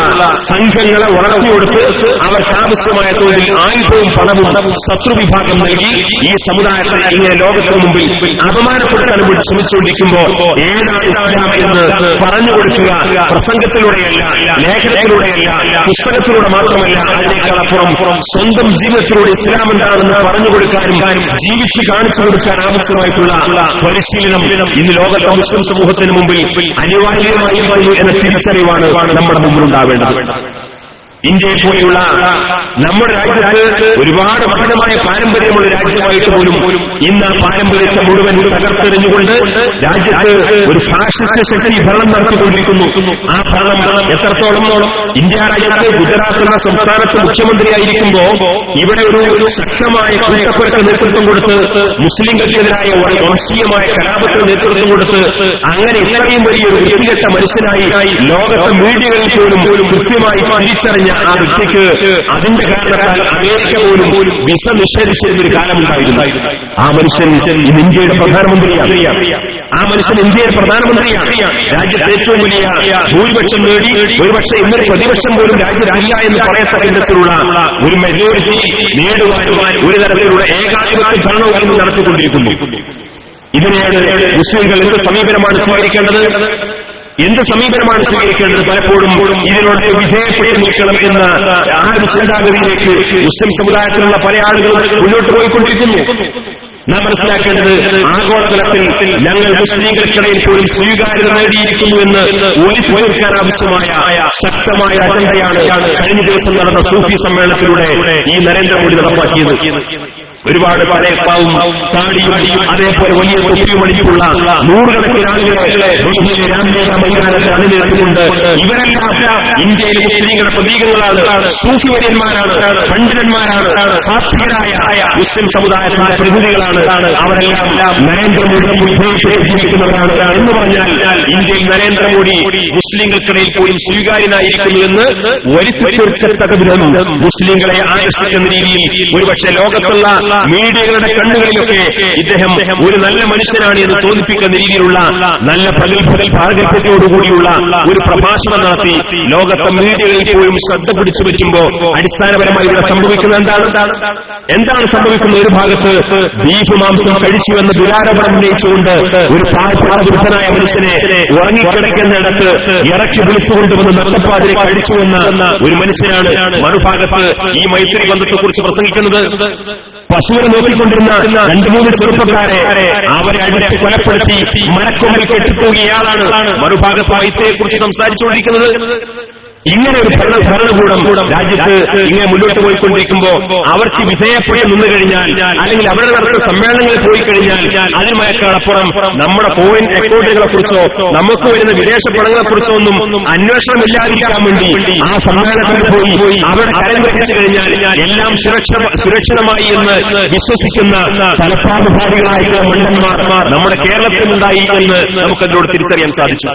സംഘങ്ങളെ വളർത്തിയെടുത്ത് അവർക്ക് ആവശ്യമായ തോതിൽ ആയുധവും പണവും ശത്രുവിഭാഗം നൽകി ഈ സമുദായത്തെ ഇങ്ങനെ ലോകത്തിന് മുമ്പിൽ അപമാനപ്പെടുത്താൻ വേണ്ടി ശ്രമിച്ചുകൊണ്ടിരിക്കുമ്പോൾ ഏതാണ് ഇസ്ലാം എന്ന് പറഞ്ഞു കൊടുക്കുക പ്രസംഗത്തിലൂടെയല്ല, ലേഖനത്തിലൂടെയല്ല, പുസ്തകത്തിലൂടെ മാത്രമല്ല, അതിനേക്കാളപ്പുറം സ്വന്തം ജീവിതത്തിലൂടെ ഇസ്ലാം എന്താണെന്ന് പറഞ്ഞു കൊടുക്കാനും ജീവിച്ച് കാണിച്ചു കൊടുക്കാൻ ആവശ്യമായിട്ടുള്ള പരിശീലനം ഇന്ന് ലോകത്തെ മുസ്ലിം സമൂഹത്തിന് മുമ്പിൽ അനിവാര്യ എന്ന തിരിച്ചറിവാണ് നമ്മുടെ മുമ്പിലുണ്ടാവേണ്ടത്. ഇന്ത്യയെ പോലെയുള്ള നമ്മുടെ രാജ്യത്ത് ഒരുപാട് മഹനമായ പാരമ്പര്യമുള്ള രാജ്യമായിട്ട് പോലും ഇന്ന് ആ പാരമ്പര്യത്തെ മുഴുവൻ തകർത്തെറിഞ്ഞുകൊണ്ട് രാജ്യത്ത് ഒരു ഫാഷിസ്റ്റ് ശക്തി ഭരണം നടത്തിക്കൊണ്ടിരിക്കുന്നു. ആ ഭരണം എത്രത്തോളം ഇന്ത്യ രാജ്യത്ത് ഗുജറാത്ത് എന്ന സംസ്ഥാനത്ത് മുഖ്യമന്ത്രിയായിരിക്കുമ്പോ ഇവിടെ ഒരു ശക്തമായ കൂട്ടക്കൊലക്ക് നേതൃത്വം കൊടുത്ത് മുസ്ലിംകൾക്കെതിരായ വംശീയമായ കലാപത്തിന് നേതൃത്വം കൊടുത്ത് അങ്ങനെ ഇത്രയും വലിയൊരു വൃത്തികെട്ട മനുഷ്യനായി ലോകത്തെ മീഡിയകളിൽ പോലും കൃത്യമായി തിരിച്ചറിഞ്ഞ ആ വ്യക്തിക്ക് അതിന്റെ കാരണത്താൽ അമേരിക്ക പോലും വിസ നിഷേധിച്ചിരുന്നൊരു കാലമുണ്ടായിരുന്നു. ആ മനുഷ്യൻ ഇന്ന് ഇന്ത്യയുടെ പ്രധാനമന്ത്രിയാണ്. ആ മനുഷ്യൻ ഇന്ത്യയുടെ പ്രധാനമന്ത്രിയാണ്. രാജ്യത്ത് ഏറ്റവും വലിയ ഭൂരിപക്ഷം നേടി ഒരുപക്ഷെ ഇന്നൊരു പ്രതിപക്ഷം പോലും രാജ്യത്തില്ല എന്ന് പറയത്തക്ക വിധത്തിലുള്ള ഒരു മെജോറിറ്റി നേടുവാനും ഒരു തരത്തിലുള്ള ഏകാധിപത്യ ഭരണവും നടത്തിക്കൊണ്ടിരിക്കുന്നു. ഇതിനെയാണ് മുസ്ലിംകൾ എന്ത് സമീപനമാണ് സ്വീകരിക്കേണ്ടത്? എന്ത് സമീപനമാണ് സ്വീകരിക്കേണ്ടത്? പലപ്പോഴും ഇതിനോട് വിധേയപ്പെട്ട് നിൽക്കണം എന്ന ആ ഒരു ചിന്താഗതിയിലേക്ക് മുസ്ലിം സമുദായത്തിലുള്ള പല ആളുകളും മുന്നോട്ട് പോയിക്കൊണ്ടിരിക്കുന്നു. നാം മനസ്സിലാക്കേണ്ടത് ആഗോളതലത്തിൽ ഞങ്ങൾ മുസ്ലിംകൾക്കിടയിൽ പോലും സ്വീകാര്യത നേടിയിരിക്കുന്നു എന്ന് ഉയർത്തിക്കാൻ ആവശ്യമായ ശക്തമായ അജണ്ടയാണ് കഴിഞ്ഞ ദിവസം നടന്ന സൂഫി സമ്മേളനത്തിലൂടെ ഈ നരേന്ദ്രമോദി നടപ്പാക്കിയത്. ഒരുപാട് പരപ്പാവും താടിയും അതേപോലെ വലിയ തൊപ്പിയും അടിച്ചുള്ള നൂറുകണക്കിന് ആളുകളെ ഡൽഹിയിലെ രാംലീല മൈതാനത്ത് അണിനിരത്തുന്നുണ്ട്. ഇവരെല്ലാം ഇന്ത്യയിലെ മുസ്ലിങ്ങളുടെ പ്രതീകങ്ങളാണ്, സൂഫിവര്യന്മാരാണ്, പണ്ഡിതന്മാരാണ്, സാത്വികരായ മുസ്ലിം സമുദായത്തിന്റെ പ്രതിനിധികളാണ്. അവരെല്ലാം നരേന്ദ്രമോദി ജീവിക്കുന്നവരാണ് എന്ന് പറഞ്ഞാൽ ഇന്ത്യയിൽ നരേന്ദ്രമോദി മുസ്ലിങ്ങൾക്കിടയിൽ പോലും സ്വീകാര്യനായിരിക്കുന്നു എന്ന് വരുത്തിത്തീർക്കത്തക്ക വിധം മുസ്ലിങ്ങളെ ആകർഷിക്കുന്ന രീതിയിൽ ഒരുപക്ഷെ ലോകത്തുള്ള മീഡിയകളുടെ കണ്ണുകളിലൊക്കെ ഇദ്ദേഹം ഒരു നല്ല മനുഷ്യനാണ് എന്ന് തോന്നിപ്പിക്കുന്ന രീതിയിലുള്ള നല്ല പ്രാഗൽഭ്യത്തോടുകൂടിയുള്ള ഒരു പ്രഭാഷണം നടത്തി ലോകത്തെ മീഡിയകളിൽ പോലും ശ്രദ്ധ പിടിച്ചു വയ്ക്കുമ്പോൾ അടിസ്ഥാനപരമായി ഇവിടെ സംഭവിക്കുന്നത് എന്താണ് സംഭവിക്കുന്നത്? ഒരു ഭാഗത്ത് ബീഫ് മാംസം കഴിച്ചുവെന്ന ദുരാരോപണം ഉന്നയിച്ചുകൊണ്ട് ഒരു പാവപ്പെട്ട മനുഷ്യനെ ഉറങ്ങിക്കിടക്കുന്നിടത്ത് ഇറക്കി വിളിച്ചുകൊണ്ടുവന്ന് നട്ടപ്പാതിരെ കഴിച്ചുവെന്ന ഒരു മനുഷ്യനാണ് മറുഭാഗത്ത് ഈ മൈത്രി ബന്ധത്തെക്കുറിച്ച് പ്രസംഗിക്കുന്നത്. പശുവിനെ നോക്കിക്കൊണ്ടിരുന്ന 2-3 ചെറുപ്പക്കാരെ അവരെ അടിച്ച് കൊലപ്പെടുത്തി മരക്കൊമ്പിൽ കെട്ടിത്തൂങ്ങിയയാളാണ് മറുഭാഗത്ത് മൈത്രിയെക്കുറിച്ച് സംസാരിച്ചുകൊണ്ടിരിക്കുന്നത്. ഇങ്ങനെ ഒരു ഭരണകൂടം രാജ്യത്ത് ഇങ്ങനെ മുന്നോട്ട് പോയിക്കൊണ്ടിരിക്കുമ്പോൾ അവർക്ക് വിധേയപ്പെട്ട് നിന്നു കഴിഞ്ഞാൽ, അല്ലെങ്കിൽ അവരുടെ നടത്തുന്ന സമ്മേളനങ്ങളിൽ പോയി കഴിഞ്ഞാൽ അതിനുമേക്കാളപ്പുറം നമ്മുടെ ഫോറിൻ അക്കൗണ്ടുകളെ കുറിച്ചോ നമുക്ക് വരുന്ന വിദേശ പണങ്ങളെക്കുറിച്ചോ ഒന്നും അന്വേഷണമില്ലാതിരിക്കാൻ വേണ്ടി ആ സമ്മേളനത്തിൽ പോയി അവിടെ കരം വഹിച്ചു കഴിഞ്ഞാൽ എല്ലാം സുരക്ഷിതമായി എന്ന് വിശ്വസിക്കുന്ന തലപ്പാടുഭാരികളായിട്ടുള്ള മണ്ടന്മാർ നമ്മുടെ കേരളത്തിലുണ്ടായി എന്ന് നമുക്കതിലൂടെ തിരിച്ചറിയാൻ സാധിച്ചു.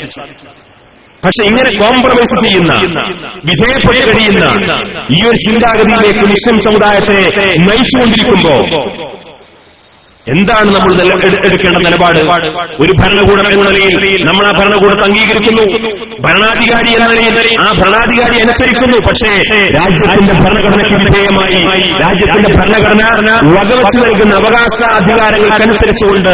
പക്ഷെ ഇങ്ങനെ കോംപ്രമൈസ് ചെയ്യുന്ന, വിധേയപ്പെട്ട് കഴിയുന്ന ഈ ഒരു ചിന്താഗതിയിലേക്ക് മുസ്ലിം സമുദായത്തെ നയിച്ചുകൊണ്ടിരിക്കുമ്പോ എന്താണ് നമ്മൾ എടുക്കേണ്ട നിലപാട്? ഒരു ഭരണകൂടം എന്ന നിലയിൽ നമ്മൾ ആ ഭരണകൂടത്തെ അംഗീകരിക്കുന്നു, ഭരണാധികാരി എന്ന നിലയിൽ ആ ഭരണാധികാരി അനുസരിക്കുന്നു. പക്ഷേ രാജ്യത്തിന്റെ ഭരണഘടനയ്ക്ക് വിധേയമായി രാജ്യത്തിന്റെ ഭരണഘടന വകവെച്ചു നൽകുന്ന അവകാശ അധികാരങ്ങൾക്കനുസരിച്ചുകൊണ്ട്,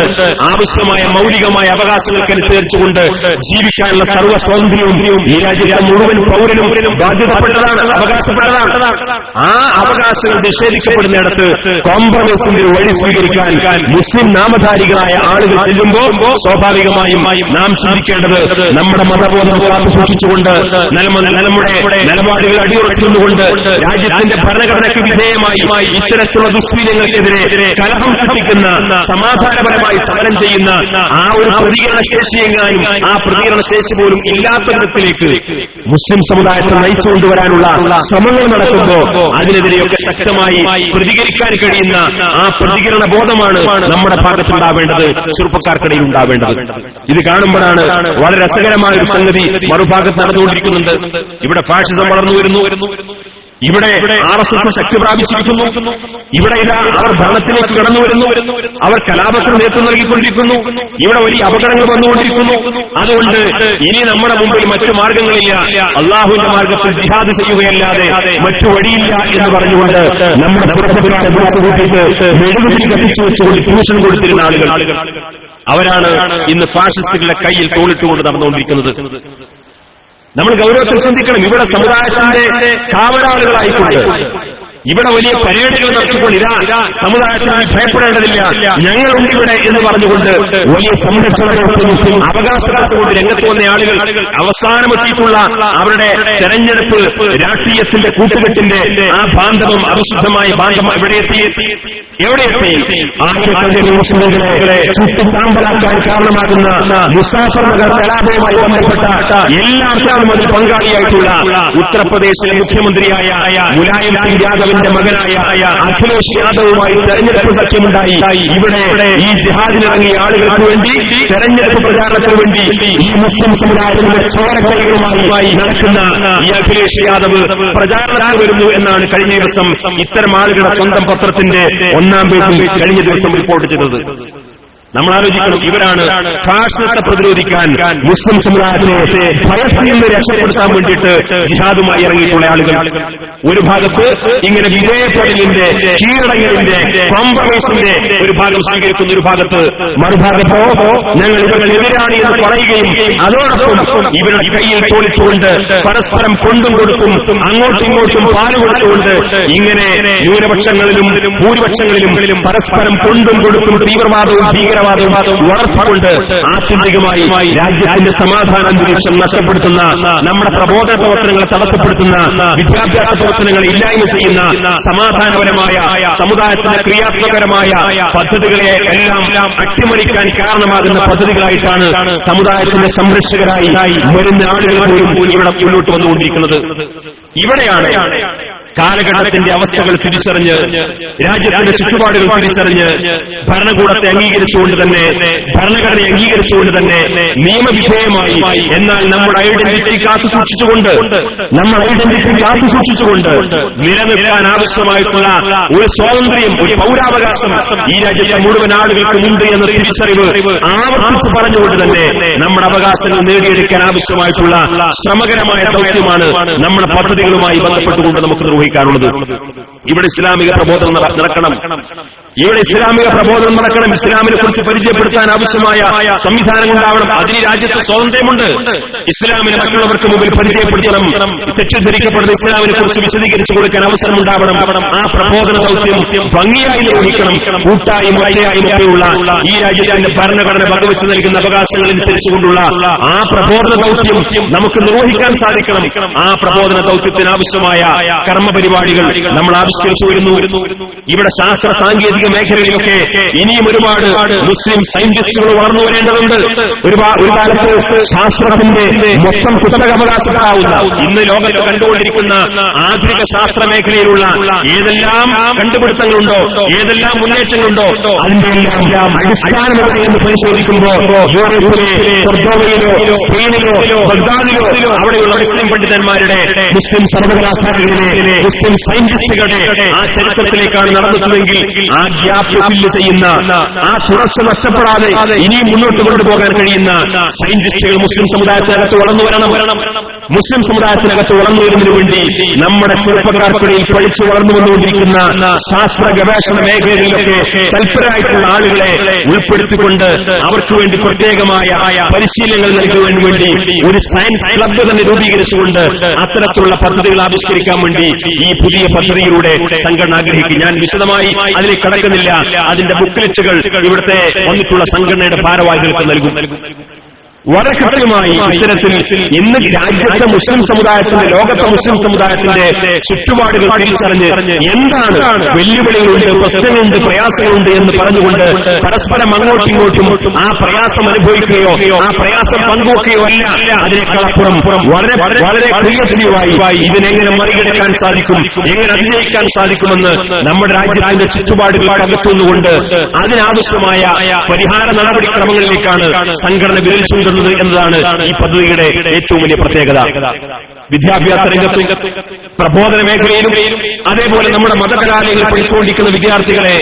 ആവശ്യമായ മൗലികമായ അവകാശങ്ങൾക്കനുസരിച്ചുകൊണ്ട് ജീവിക്കാനുള്ള സർവ്വ സ്വാതന്ത്ര്യവും ഈ രാജ്യത്തെ മുഴുവൻ പൗരനും ബാധ്യതപ്പെട്ടതാണ്, അവകാശപ്പെട്ടതാണ്. ആ അവകാശങ്ങൾ നിഷേധിക്കപ്പെടുന്നിടത്ത് കോംപ്രമൈസിന്റെ വഴി സ്വീകരിക്കാൻ മുസ്ലിം നാമധാരികളായ ആളുകൾ ചെല്ലുമ്പോൾ സ്വാഭാവികമായും നാം ചിന്തിക്കേണ്ടത് നമ്മുടെ മതബോധം കാത്തു സൂക്ഷിച്ചുകൊണ്ട് നമ്മുടെ നിലപാടുകൾ അടിയുറച്ചുകൊണ്ടുകൊണ്ട് രാജ്യത്തിന്റെ ഭരണഘടനയ്ക്ക് വിധേയമായി ഇത്തരത്തിലുള്ള ദുഷ്കീലങ്ങൾക്കെതിരെ കലഹം സൃഷ്ടിക്കുന്ന, സമാധാനപരമായി സമരം ചെയ്യുന്ന ആ ഒരു പ്രതികരണശേഷിയെങ്ങാനും ആ പ്രതികരണശേഷി പോലും ഇല്ലാത്ത വിധത്തിലേക്ക് മുസ്ലിം സമുദായത്തെ നയിച്ചുകൊണ്ടുവരാനുള്ള ശ്രമങ്ങൾ നടത്തുമ്പോൾ അതിനെതിരെയൊക്കെ ശക്തമായി പ്രതികരിക്കാൻ കഴിയുന്ന ആ പ്രതികരണ ബോധമാണ് നമ്മുടെ ഭാഗത്തുണ്ടാവേണ്ടത്, ചെറുപ്പക്കാർക്കിടയിൽ ഉണ്ടാവേണ്ടത്. ഇത് കാണുമ്പോഴാണ് വളരെ രസകരമായ ഒരു സംഗതി മറുഭാഗത്ത് നടന്നുകൊണ്ടിരിക്കുന്നുണ്ട്. ഇവിടെ ഫാഷിസം വളർന്നു വരുന്നു, ഇവിടെ RSS ശക്തി പ്രാപിച്ചിരിക്കുന്നു, ഇവിടെ ഇതാ അവർ ഭരണത്തിലേക്ക് കടന്നു വരുന്നു, അവർ കലാപത്തിന് നേതൃത്വം നൽകിക്കൊണ്ടിരിക്കുന്നു, ഇവിടെ വലിയ അപകടങ്ങൾ വന്നുകൊണ്ടിരിക്കുന്നു. അതുകൊണ്ട് ഇനി നമ്മുടെ മുമ്പിൽ മറ്റു മാർഗങ്ങളില്ല, അള്ളാഹുവിന്റെ മാർഗത്തിൽ ജിഹാദ് ചെയ്യുകയല്ലാതെ മറ്റു വഴിയില്ല എന്ന് പറഞ്ഞുകൊണ്ട് നമ്മുടെ ചെറുപ്പക്കാരെ കൂട്ടിയിട്ട് മെഴുകുതിരി കത്തിച്ചു വെച്ചുകൊണ്ട് ട്യൂഷൻ കൊടുത്തിരുന്ന ആളുകൾ, അവരാണ് ഇന്ന് ഫാഷിസ്റ്റുകളുടെ കയ്യിൽ തോളിട്ടുകൊണ്ട് നടന്നുകൊണ്ടിരിക്കുന്നത്. നമ്മൾ ഗൗരവത്തിൽ ചിന്തിക്കണം. ഇവിടെ സമുദായത്തിന്റെ കാവലാളുകളായിക്കൊണ്ട്, ഇവിടെ വലിയ പരേഡുകൾ നടത്തിക്കൊണ്ട് ഇതാ സമുദായത്തിന് ഭയപ്പെടേണ്ടതില്ല, ഞങ്ങളുണ്ട് ഇവിടെ എന്ന് പറഞ്ഞുകൊണ്ട് വലിയ സംരക്ഷണത്തിനും അവകാശപ്പെട്ടുകൊണ്ട് രംഗത്ത് വന്ന ആളുകൾ അവസാനമെത്തിയിട്ടുള്ള അവരുടെ തെരഞ്ഞെടുപ്പ് രാഷ്ട്രീയത്തിന്റെ കൂട്ടുകെട്ടിന്റെ ആ ബാന്ധവം, അവിശുദ്ധമായ ബാന്ധവം എവിടെയെത്തി? ആയിരക്കണക്കിന് മുസ്ലിംകളെ ചുട്ടുചാമ്പലാക്കാൻ കാരണമാകുന്ന മുസാഫർ നഗർ കലാപവുമായി ബന്ധപ്പെട്ട എല്ലാവർക്കും അതിൽ പങ്കാളിയായിട്ടുള്ള ഉത്തർപ്രദേശിലെ മുഖ്യമന്ത്രിയായ മുലായം സിംഗ് യാദവിന്റെ മകനായ അഖിലേഷ് യാദവുമായി തെരഞ്ഞെടുപ്പ് സഖ്യമുണ്ടായി. ഇവിടെ ഈ ജിഹാദിനിറങ്ങിയ ആളുകൾക്ക് വേണ്ടി തെരഞ്ഞെടുപ്പ് പ്രചാരണത്തിന് വേണ്ടി ഈ മുസ്ലിം സമുദായത്തിന്റെ ചോരക്കൈകളുമായി നടക്കുന്ന ഈ അഖിലേഷ് യാദവ് പ്രചാരണത്തിന് വരുന്നു എന്നാണ് കഴിഞ്ഞ ദിവസം ഇത്തരം ആളുകളുടെ സ്വന്തം പത്രത്തിന്റെ 1-ാം പേജിൽ കഴിഞ്ഞ ദിവസം റിപ്പോർട്ട് ചെയ്തത്. നമ്മൾ ആലോചിക്കണം, ഇവരാണ് ഫാഷിസത്തെ പ്രതിരോധിക്കാൻ മുസ്ലിം സമുദായത്തെ ഭയത്തിൽ നിന്ന് രക്ഷപ്പെടുത്താൻ വേണ്ടിയിട്ട് ജിഹാദുമായി ഇറങ്ങിയിട്ടുള്ള ആളുകൾ. ഒരു ഭാഗത്ത് ഇങ്ങനെ വിധേയപ്പെടലിന്റെ, കീഴടങ്ങലിന്റെ, കോംപ്രമൈസിന്റെ ഒരു ഭാഗം സ്വീകരിക്കുന്ന ഒരു ഭാഗത്ത്, മറുഭാഗത്തോ ഞങ്ങൾ ഇവർക്കെതിരാണ് എന്ന് പറയുകയും അതോടൊപ്പം ഇവരുടെ കയ്യിൽ തോളിട്ടുകൊണ്ട് പരസ്പരം കൊണ്ടും കൊടുത്തും അങ്ങോട്ടും ഇങ്ങോട്ടും പാലുകൊടുത്തുകൊണ്ട് ഇങ്ങനെ ന്യൂനപക്ഷങ്ങളിലും ഭൂരിപക്ഷങ്ങളിലും പരസ്പരം കൊണ്ടും കൊടുത്തും തീവ്രവാദവും ഭീകരവാദവും വളർത്തിക്കൊണ്ട് ആത്യന്തികമായി രാജ്യത്തിന്റെ സമാധാന അന്തരീക്ഷം നഷ്ടപ്പെടുത്തുന്ന, നമ്മുടെ പ്രബോധന പ്രവർത്തനങ്ങളെ തടസ്സപ്പെടുത്തുന്ന, വിദ്യാഭ്യാസ പ്രവർത്തനങ്ങളെ ഇല്ലായ്മ ചെയ്യുന്ന, സമാധാനപരമായ സമുദായത്തിന്റെ ക്രിയാത്മകരമായ പദ്ധതികളെ എല്ലാം അട്ടിമറിക്കാൻ കാരണമാകുന്ന പദ്ധതികളായിട്ടാണ് സമുദായത്തിന്റെ സംരക്ഷകരായി വരുന്ന ആളുകൾ പോലും ഇവിടെ മുന്നോട്ട് വന്നുകൊണ്ടിരിക്കുന്നത്. ഇവിടെയാണ് കാലഘട്ടത്തിന്റെ അവസ്ഥകൾ തിരിച്ചറിഞ്ഞ്, രാജ്യത്തിന്റെ ചുറ്റുപാടുകൾ തിരിച്ചറിഞ്ഞ്, ഭരണകൂടത്തെ അംഗീകരിച്ചുകൊണ്ട് തന്നെ, ഭരണഘടനയെ അംഗീകരിച്ചുകൊണ്ട് തന്നെ നിയമവിധേയമായി, എന്നാൽ നമ്മുടെ ഐഡന്റിറ്റി കാത്തുസൂക്ഷിച്ചുകൊണ്ട് നിലനിൽക്കാൻ ആവശ്യമായിട്ടുള്ള ഒരു സ്വാതന്ത്ര്യം, ഒരു പൗരാവകാശം ഈ രാജ്യത്തെ മുഴുവൻ ആളുകൾക്കും ഉണ്ട് എന്ന തിരിച്ചറിവ് ആവർത്തിച്ച് പറഞ്ഞുകൊണ്ട് തന്നെ നമ്മുടെ അവകാശങ്ങൾ നേടിയെടുക്കാൻ ആവശ്യമായിട്ടുള്ള ശ്രമകരമായ ദൗത്യമാണ് നമ്മുടെ പദ്ധതികളുമായി ബന്ധപ്പെട്ടുകൊണ്ട് നമുക്ക് നിർവഹിക്കാനുള്ളത്. ഇവിടെ ഇസ്ലാമിക പ്രബോധനം നടക്കണം. ഇസ്ലാമിനെ കുറിച്ച് പരിചയപ്പെടുത്താൻ ആവശ്യമായ സംവിധാനങ്ങൾ ഉണ്ടാവണം. അതിന് രാജ്യത്ത് സ്വാതന്ത്ര്യമുണ്ട്. ഇസ്ലാമിനെ മറ്റുള്ളവർക്ക് മുമ്പിൽ പരിചയപ്പെടുത്തണം. തെറ്റിദ്ധരിക്കപ്പെടുന്ന ഇസ്ലാമിനെ കുറിച്ച് വിശദീകരിച്ചു കൊടുക്കാൻ അവസരമുണ്ടാവണം. ആ പ്രബോധന ദൗത്യം ഭംഗിയായി നിർവഹിക്കണം. കൂട്ടായും ഒറ്റയായും ഒക്കെയുള്ള ഈ രാജ്യത്തിന്റെ ഭരണഘടന പങ്കുവച്ചു നൽകുന്ന അവകാശങ്ങൾ അനുസരിച്ചുകൊണ്ടുള്ള ആ പ്രബോധന ദൗത്യം നമുക്ക് നിർവഹിക്കാൻ സാധിക്കണം. ആ പ്രബോധന ദൗത്യത്തിന് ആവശ്യമായ കർമ്മപരിപാടികൾ നമ്മൾ ആവിഷ്കരിച്ചു വരുന്നു. ഇവിടെ ശാസ്ത്ര സാങ്കേതിക മേഖലയിലൊക്കെ ഇനിയും ഒരുപാട് മുസ്ലിം സയന്റിസ്റ്റുകൾ വളർന്നു വരേണ്ടതുണ്ട്. ഒരു കാലത്ത് ശാസ്ത്രത്തിന്റെ മൊത്തം കുത്തകാവകാശപ്പെടാവുന്ന, ഇന്ന് ലോകത്ത് കണ്ടുകൊണ്ടിരിക്കുന്ന ആധുനിക ശാസ്ത്ര മേഖലയിലുള്ള ഏതെല്ലാം കണ്ടുപിടുത്തങ്ങളുണ്ടോ, ഏതെല്ലാം മുന്നേറ്റങ്ങളുണ്ടോ, അതിന്റെ എല്ലാം അടിസ്ഥാനം എന്ന് പരിശോധിക്കുമ്പോൾ യൂറോപ്പിലെ കൊർദോവയിലോ സ്പെയിനിലോ ബഗ്ദാദിലോ അവിടെയുള്ള മുസ്ലിം പണ്ഡിതന്മാരുടെ, മുസ്ലിം സർവകലാശാലകളിലെ മുസ്ലിം സയന്റിസ്റ്റുകളുടെ ആ ചരിത്രത്തിലേക്കാണ് നടന്നിട്ടുണ്ടെങ്കിൽ ആ ഗ്യാപ്പ് ഫില്ല് ചെയ്യുന്ന, ആ തുടർച്ച നഷ്ടപ്പെടാതെ ഇനിയും മുന്നോട്ട് കൊണ്ടുപോകാൻ കഴിയുന്ന സയന്റിസ്റ്റുകൾ മുസ്ലിം സമുദായത്തിനകത്ത് വളർന്നു വരണം. മുസ്ലിം സമുദായത്തിനകത്ത് വളർന്നു വരുന്നതിനു വേണ്ടി നമ്മുടെ ചെറുപ്പക്കാർക്കിടയിൽ പഠിച്ചു വളർന്നു വന്നുകൊണ്ടിരിക്കുന്ന ശാസ്ത്ര ഗവേഷണ മേഖലകളിലൊക്കെ തൽപരരായിട്ടുള്ള ആളുകളെ ഉൾപ്പെടുത്തിക്കൊണ്ട് അവർക്ക് വേണ്ടി പ്രത്യേകമായ പരിശീലനങ്ങൾ നൽകുവാൻ വേണ്ടി ഒരു സയൻസ് ക്ലബ്ബ് തന്നെ രൂപീകരിച്ചുകൊണ്ട് അത്തരത്തിലുള്ള പദ്ധതികൾ ആവിഷ്കരിക്കാൻ വേണ്ടി ഈ പുതിയ പദ്ധതിയിലൂടെ സംഘടന ആഗ്രഹിക്കും. ഞാൻ വിശദമായി അതിലേക്ക് കടക്കുന്നില്ല. അതിന്റെ ബുക്ക്ലെറ്റുകൾ ഇവിടുത്തെ വന്നിട്ടുള്ള സംഘടനയുടെ ഭാരവാഹികൾക്ക് നൽകും. വളരെ കൃത്യമായി ഇത്തരത്തിൽ ഇന്ന് രാജ്യത്തെ മുസ്ലിം സമുദായത്തിന്റെ, ലോകത്തെ മുസ്ലിം സമുദായത്തിന്റെ ചുറ്റുപാടുകൾ തിരിച്ചറിഞ്ഞ് എന്താണ് വെല്ലുവിളികളുണ്ട്, പ്രശ്നങ്ങളുണ്ട്, പ്രയാസങ്ങളുണ്ട് എന്ന് പറഞ്ഞുകൊണ്ട് പരസ്പരം അങ്ങോട്ടിങ്ങോട്ടും ആ പ്രയാസം അനുഭവിക്കുകയോ ആ പ്രയാസം പങ്കുവെക്കുകയോ അല്ല, അതിനേക്കാളപ്പുറം വളരെ വളരെ ക്രിയേറ്റീവായി ഇതിനെങ്ങനെ മറികടക്കാൻ സാധിക്കും, എങ്ങനെ അതിജയിക്കാൻ സാധിക്കുമെന്ന് നമ്മുടെ രാജ്യത്തിന്റെ ചുറ്റുപാടുകൾക്കകത്തുനിന്നുകൊണ്ട് അതിനാവശ്യമായ പരിഹാര നടപടിക്രമങ്ങളിലേക്കാണ് സംഘടന വിരലിച്ചുകൊണ്ട് എന്നതാണ് ഈ പദ്ധതിയുടെ ഏറ്റവും വലിയ പ്രത്യേകത. വിദ്യാഭ്യാസ രംഗത്തും പ്രബോധന മേഖലയിലും അതേപോലെ നമ്മുടെ മതകലാലയങ്ങൾ പഠിച്ചുകൊണ്ടിരിക്കുന്ന വിദ്യാർത്ഥികളെ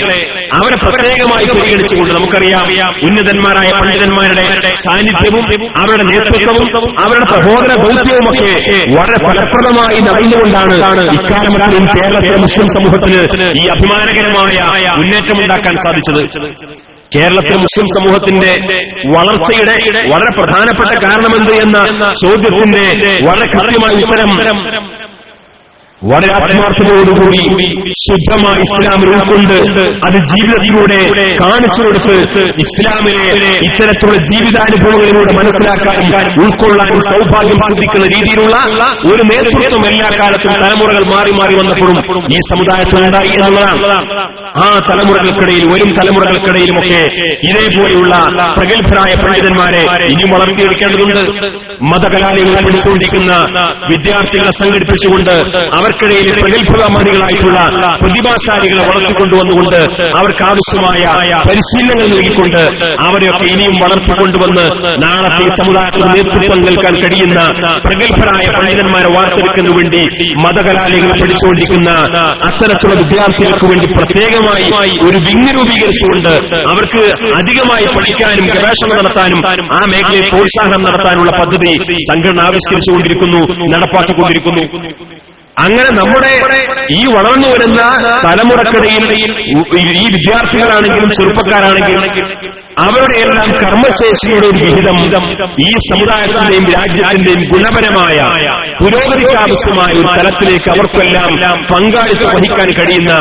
അവരെ പ്രത്യേകമായി പരിഗണിച്ചുകൊണ്ട്, നമുക്കറിയാം ഉന്നതന്മാരായ പണ്ഡിതന്മാരുടെ സാന്നിധ്യവും അവരുടെ നേതൃത്വവും അവരുടെ പ്രബോധന ദൗത്യവുമൊക്കെ വളരെ ഫലപ്രദമായി നടന്നുകൊണ്ടാണ് ഇക്കാലമത്രയും കേരളത്തിലെ മുസ്ലിം സമൂഹത്തിന് ഈ അഭിമാനകരമായ മുന്നേറ്റമുണ്ടാക്കാൻ സാധിച്ചത്. കേരളത്തിലെ മുസ്ലിം സമൂഹത്തിന്റെ വളർച്ചയുടെ വളരെ പ്രധാനപ്പെട്ട കാരണമെന്ത് എന്ന ചോദ്യത്തിന്റെ വളരെ കൃത്യമായ ഉത്തരം വളരെ ആത്മാർത്ഥതയോടുകൂടി ശുദ്ധമായ ഇസ്ലാമിൽ ഉൾക്കൊണ്ട് അത് ജീവിതത്തിലൂടെ കാണിച്ചു കൊടുത്ത് ഇസ്ലാമിലെ ഇത്തരത്തിലുള്ള ജീവിതാനുഭവങ്ങളിലൂടെ മനസ്സിലാക്കാനും ഉൾക്കൊള്ളാനും സൗഭാഗ്യം സാധിക്കുന്ന രീതിയിലുള്ള ഒരു നേതൃത്വം എല്ലാ കാലത്തും തലമുറകൾ മാറി മാറി വന്നപ്പോഴും ഈ സമുദായത്തിലുണ്ടായി എന്നുള്ളതാണ്. ആ തലമുറകൾക്കിടയിൽ, വരും തലമുറകൾക്കിടയിലുമൊക്കെ ഇതേപോലെയുള്ള പ്രഗത്ഭരായ പണ്ഡിതന്മാരെ ഇനിയും വളർത്തിയെടുക്കേണ്ടതുണ്ട്. മതകലാലയങ്ങൾ പഠിച്ചുകൊണ്ടിരിക്കുന്ന വിദ്യാർത്ഥികളെ സംഘടിപ്പിച്ചുകൊണ്ട് അവർക്കിടയിൽ പ്രഗത്ഭമാനികളായിട്ടുള്ള പ്രതിഭാശാലികളെ വളർത്തിക്കൊണ്ടുവന്നുകൊണ്ട് അവർക്ക് ആവശ്യമായ പരിശീലനങ്ങൾ നൽകിക്കൊണ്ട് അവരെയൊക്കെ ഇനിയും വളർത്തിക്കൊണ്ടുവന്ന് നാളത്തെ സമുദായത്തിന് നേതൃത്വം നൽകാൻ കഴിയുന്ന പ്രഗത്ഭരായ പണ്ഡിതന്മാരെ വാർത്തെടുക്കുന്നതിനു വേണ്ടി മതകലാലയങ്ങൾ പഠിച്ചുകൊണ്ടിരിക്കുന്ന അത്തരത്തിലുള്ള വിദ്യാർത്ഥികൾക്ക് വേണ്ടി പ്രത്യേകമായി ഒരു വിങ് രൂപീകരിച്ചുകൊണ്ട് അവർക്ക് അധികമായി പഠിക്കാനും ഗവേഷണം നടത്താനും ആ മേഖലയിൽ പ്രോത്സാഹനം നടത്താനുള്ള പദ്ധതി സംഘടന ആവിഷ്കരിച്ചുകൊണ്ടിരിക്കുന്നു, നടപ്പാക്കിക്കൊണ്ടിരിക്കുന്നു. അങ്ങനെ നമ്മുടെ ഈ വളർന്നു വരുന്ന തലമുറക്കിടയിൽ ഈ വിദ്യാർത്ഥികളാണെങ്കിലും ചെറുപ്പക്കാരാണെങ്കിലും അവരുടെ എല്ലാം കർമ്മശേഷിയുടെ ഒരു വിഹിതം ഈ സമുദായത്തിന്റെയും രാജ്യത്തിന്റെയും ഗുണപരമായ പുരോഗതിക്കാവശ്യമായ ഒരു തലത്തിലേക്ക് അവർക്കെല്ലാം പങ്കാളിത്തം വഹിക്കാൻ കഴിയുന്ന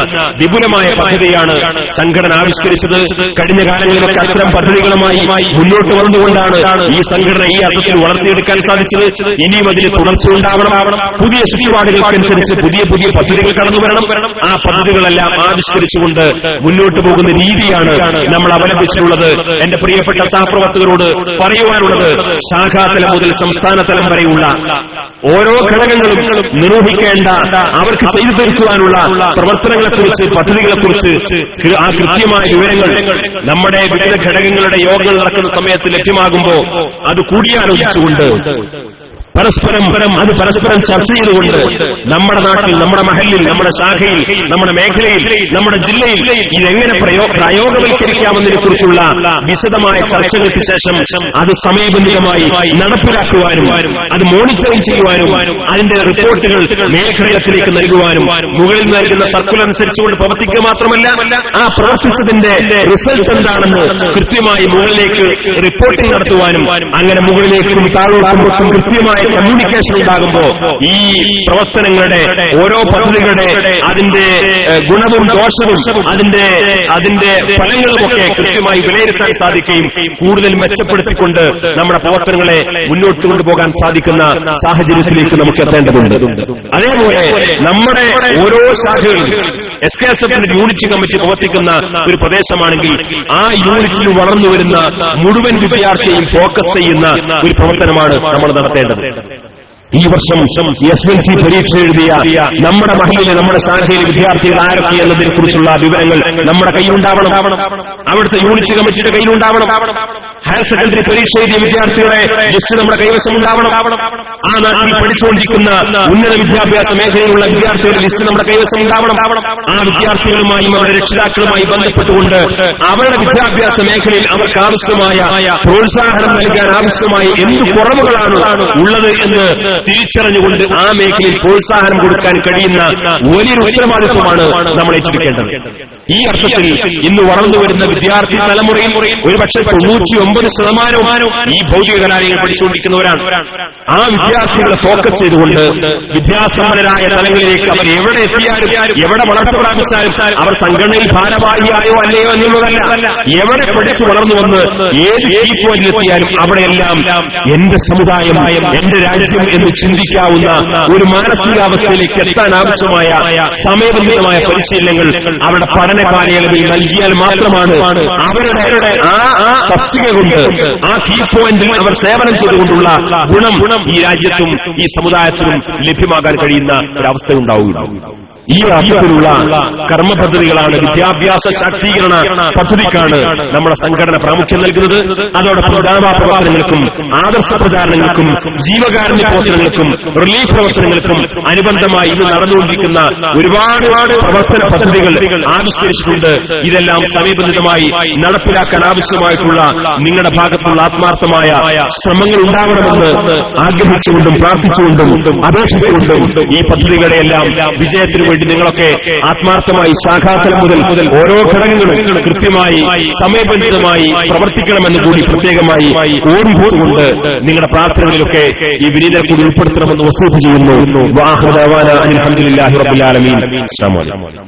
വിപുലമായ പദ്ധതിയാണ് സംഘടന ആവിഷ്കരിച്ചത്. കഴിഞ്ഞ കാലങ്ങളിലൊക്കെ അത്തരം പദ്ധതികളുമായി മുന്നോട്ട് വന്നുകൊണ്ടാണ് ഈ സംഘടന ഈ അർത്ഥത്തിൽ വളർത്തിയെടുക്കാൻ സാധിച്ചത്. ഇനിയും അതിന് തുടർച്ച ഉണ്ടാവണം. പുതിയ ചുറ്റുപാടുകൾക്കനുസരിച്ച് പുതിയ പുതിയ പദ്ധതികൾ കടന്നു വരണം. ആ പദ്ധതികളെല്ലാം ആവിഷ്കരിച്ചുകൊണ്ട് മുന്നോട്ട് പോകുന്ന രീതിയാണ് നമ്മൾ അവലംബിച്ചിട്ടുള്ളത്. എന്റെ പ്രിയപ്പെട്ട സഹപ്രവർത്തകരോട് പറയുവാനുള്ളത്, ശാഖാതലം മുതൽ സംസ്ഥാന തലം വരെയുള്ള ഓരോ ഘടകങ്ങളും നിർവഹിക്കേണ്ട, അവർക്ക് ചെയ്തു തീർക്കുവാനുള്ള പ്രവർത്തനങ്ങളെക്കുറിച്ച്, പദ്ധതികളെക്കുറിച്ച് ആ കൃത്യമായ വിവരങ്ങൾ നമ്മുടെ വിവിധ ഘടകങ്ങളുടെ യോഗങ്ങൾ നടക്കുന്ന സമയത്ത് ലഭ്യമാകുമ്പോൾ അത് കൂടിയാലോചിച്ചുകൊണ്ട് പരസ്പരം ചർച്ച ചെയ്തുകൊണ്ട് നമ്മുടെ നാട്ടിൽ, നമ്മുടെ മഹലിൽ, നമ്മുടെ ശാഖയിൽ, നമ്മുടെ മേഖലയിൽ, നമ്മുടെ ജില്ലയിൽ ഇതെങ്ങനെ പ്രായോഗവൽക്കരിക്കാമെന്നതിനെ കുറിച്ചുള്ള വിശദമായ ചർച്ചകൾക്ക് ശേഷം അത് സമയബന്ധിതമായി നടപ്പിലാക്കുവാനും അത് മോണിറ്ററിംഗ് ചെയ്യുവാനും അതിന്റെ റിപ്പോർട്ടുകൾ മേഖലകളിലേക്ക് നൽകുവാനും മുകളിൽ നൽകുന്ന സർക്കുലർ അനുസരിച്ചുകൊണ്ട് പ്രവർത്തിക്കുക മാത്രമല്ല, ആ പ്രവർത്തിച്ചതിന്റെ റിസൾട്ട് എന്താണെന്ന് കൃത്യമായി മുകളിലേക്ക് റിപ്പോർട്ടിംഗ് നടത്തുവാനും, അങ്ങനെ മുകളിലേക്കും താഴോട്ടും കൃത്യമായ കമ്മ്യൂണിക്കേഷൻ ഉണ്ടാകുമ്പോ ഈ പ്രവർത്തനങ്ങളുടെ ഓരോ പദ്ധതികളുടെ അതിന്റെ ഗുണവും ദോഷവും അതിന്റെ ഫലങ്ങളുമൊക്കെ കൃത്യമായി വിലയിരുത്താൻ സാധിക്കുകയും കൂടുതൽ മെച്ചപ്പെടുത്തിക്കൊണ്ട് നമ്മുടെ പ്രവർത്തനങ്ങളെ മുന്നോട്ട് കൊണ്ടുപോകാൻ സാധിക്കുന്ന സാഹചര്യത്തിലേക്ക് നമുക്ക് എത്തേണ്ടതുണ്ട്. അതേപോലെ നമ്മുടെ ഓരോ ശാഖകളിലും SKSFന്റെ യൂണിറ്റ് കമ്മിറ്റി പ്രവർത്തിക്കുന്ന ഒരു പ്രദേശമാണെങ്കിൽ ആ യൂണിറ്റിൽ വളർന്നു വരുന്ന മുഴുവൻ വിദ്യാർത്ഥിയെയും ഫോക്കസ് ചെയ്യുന്ന ഒരു പ്രവർത്തനമാണ് നമ്മൾ നടത്തേണ്ടത്. ഈ വർഷം SSLC പരീക്ഷ എഴുതിയ നമ്മുടെ മഹലിലെ, നമ്മുടെ ശാഖയിലെ വിദ്യാർത്ഥികൾ ആരൊക്കെ എന്നതിനെ കുറിച്ചുള്ള വിവരങ്ങൾ നമ്മുടെ കയ്യിലുണ്ടാവണം, അവിടുത്തെ യൂണിറ്റ് കമ്മിറ്റിയുടെ കയ്യിലുണ്ടാവണം. ഹയർ സെക്കൻഡറി പരീക്ഷ എഴുതിയ വിദ്യാർത്ഥികളെ ലിസ്റ്റ് നമ്മുടെ കൈവശം ഉണ്ടാവണം. ആ നാട്ടിൽ പഠിച്ചുകൊണ്ടിരിക്കുന്ന ഉന്നത വിദ്യാഭ്യാസ മേഖലയിലുള്ള വിദ്യാർത്ഥികളുടെ ലിസ്റ്റ് നമ്മുടെ കൈവശം ഉണ്ടാവണം. ആ വിദ്യാർത്ഥികളുമായും അവരുടെ രക്ഷിതാക്കളുമായി ബന്ധപ്പെട്ടുകൊണ്ട് അവരുടെ വിദ്യാഭ്യാസ മേഖലയിൽ അവർക്ക് ആവശ്യമായ പ്രോത്സാഹനം നൽകാൻ ആവശ്യമായ എന്ത് കുറവുകളാണ് ഉള്ളത് എന്ന് തിരിച്ചറിഞ്ഞുകൊണ്ട് ആ മേഖലയിൽ പ്രോത്സാഹനം കൊടുക്കാൻ കഴിയുന്ന വലിയൊരു ഉത്തരവാദിത്വമാണ് നമ്മൾ ഏറ്റെടുക്കേണ്ടത്. ഈ അർത്ഥത്തിൽ ഇന്ന് വളർന്നുവരുന്ന വിദ്യാർത്ഥി തലമുറയിൽ ഒരുപക്ഷെ 99% ഈ ഭൗതിക കലാലയങ്ങൾ പഠിച്ചുകൊണ്ടിരിക്കുന്നവരാണ്. ആ വിദ്യാർത്ഥികളെ ഫോക്കസ് ചെയ്തുകൊണ്ട് വിദ്യാസമ്പന്നരായ തലങ്ങളിലേക്ക് അവർ എവിടെ എത്തിയാലും, എവിടെ വളർച്ച പ്രാപിച്ചാലും, അവർ സംഘടനയിൽ ഭാരവാഹിയായോ അല്ലയോ എന്നുള്ളതല്ല, എവിടെ പഠിച്ചു വളർന്നുവന്ന് ഏത് കീ പോയിന്റിലെത്തിയാലും അവിടെയെല്ലാം എന്റെ സമുദായം, എന്റെ രാജ്യം എന്ന് ചിന്തിക്കാവുന്ന ഒരു മാനസികാവസ്ഥയിലേക്ക് എത്താൻ ആവശ്യമായ സമയബന്ധിതമായ പരിശീലനങ്ങൾ അവരുടെ പഠന കാലയളവിൽ നൽകിയാൽ മാത്രമാണ് അവരുടെ ആ തസ്തിക കൊണ്ട്, ആ കീ പോയിന്റിൽ അവർ സേവനം ചെയ്തുകൊണ്ടുള്ള ഗുണം ഈ രാജ്യത്തും ഈ സമുദായത്തിനും ലഭ്യമാകാൻ കഴിയുന്ന ഒരവസ്ഥ ഉണ്ടാവുകയുള്ളൂ. ഈ അർത്ഥത്തിലുള്ള കർമ്മ പദ്ധതികളാണ്, വിദ്യാഭ്യാസ ശാക്തീകരണ പദ്ധതിക്കാണ് നമ്മുടെ സംഘടന പ്രാമുഖ്യം നൽകുന്നത്. അതോടൊപ്പം ദാവാ പ്രവർത്തനങ്ങൾക്കും ആദർശ പ്രചാരണങ്ങൾക്കും ജീവകാരുണ്യ പ്രവർത്തനങ്ങൾക്കും റിലീഫ് പ്രവർത്തനങ്ങൾക്കും അനുബന്ധമായി ഇന്ന് നടന്നുകൊണ്ടിരിക്കുന്ന ഒരുപാട് പ്രവർത്തന പദ്ധതികൾ ആവിഷ്കരിച്ചിട്ടുണ്ട്. ഇതെല്ലാം സമയബന്ധിതമായി നടപ്പിലാക്കാൻ ആവശ്യമായിട്ടുള്ള നിങ്ങളുടെ ഭാഗത്തുള്ള ആത്മാർത്ഥമായ ശ്രമങ്ങൾ ഉണ്ടാവണമെന്ന് ആഗ്രഹിച്ചുകൊണ്ടും പ്രാർത്ഥിച്ചുകൊണ്ടും അപേക്ഷിച്ചുകൊണ്ടും ഈ പദ്ധതികളെയെല്ലാം വിജയത്തിനു വേണ്ടി നിങ്ങളൊക്കെ ആത്മാർത്ഥമായി ശാഖാതലം മുതൽ ഓരോ ഘടകങ്ങളും കൃത്യമായി സമയബന്ധിതമായി പ്രവർത്തിക്കണമെന്ന് കൂടി പ്രത്യേകമായി ഓർമ്മിച്ചുകൊണ്ട് നിങ്ങളുടെ പ്രാർത്ഥനകളിലൊക്കെ ഈ വിനീതരെ കൂടി ഉൾപ്പെടുത്തണമെന്ന് വസൂത്ത് ചെയ്യുന്നു. അൽഹംദുലില്ലാഹി റബ്ബിൽ ആലമീൻ. അസ്സലാമു അലൈക്കും.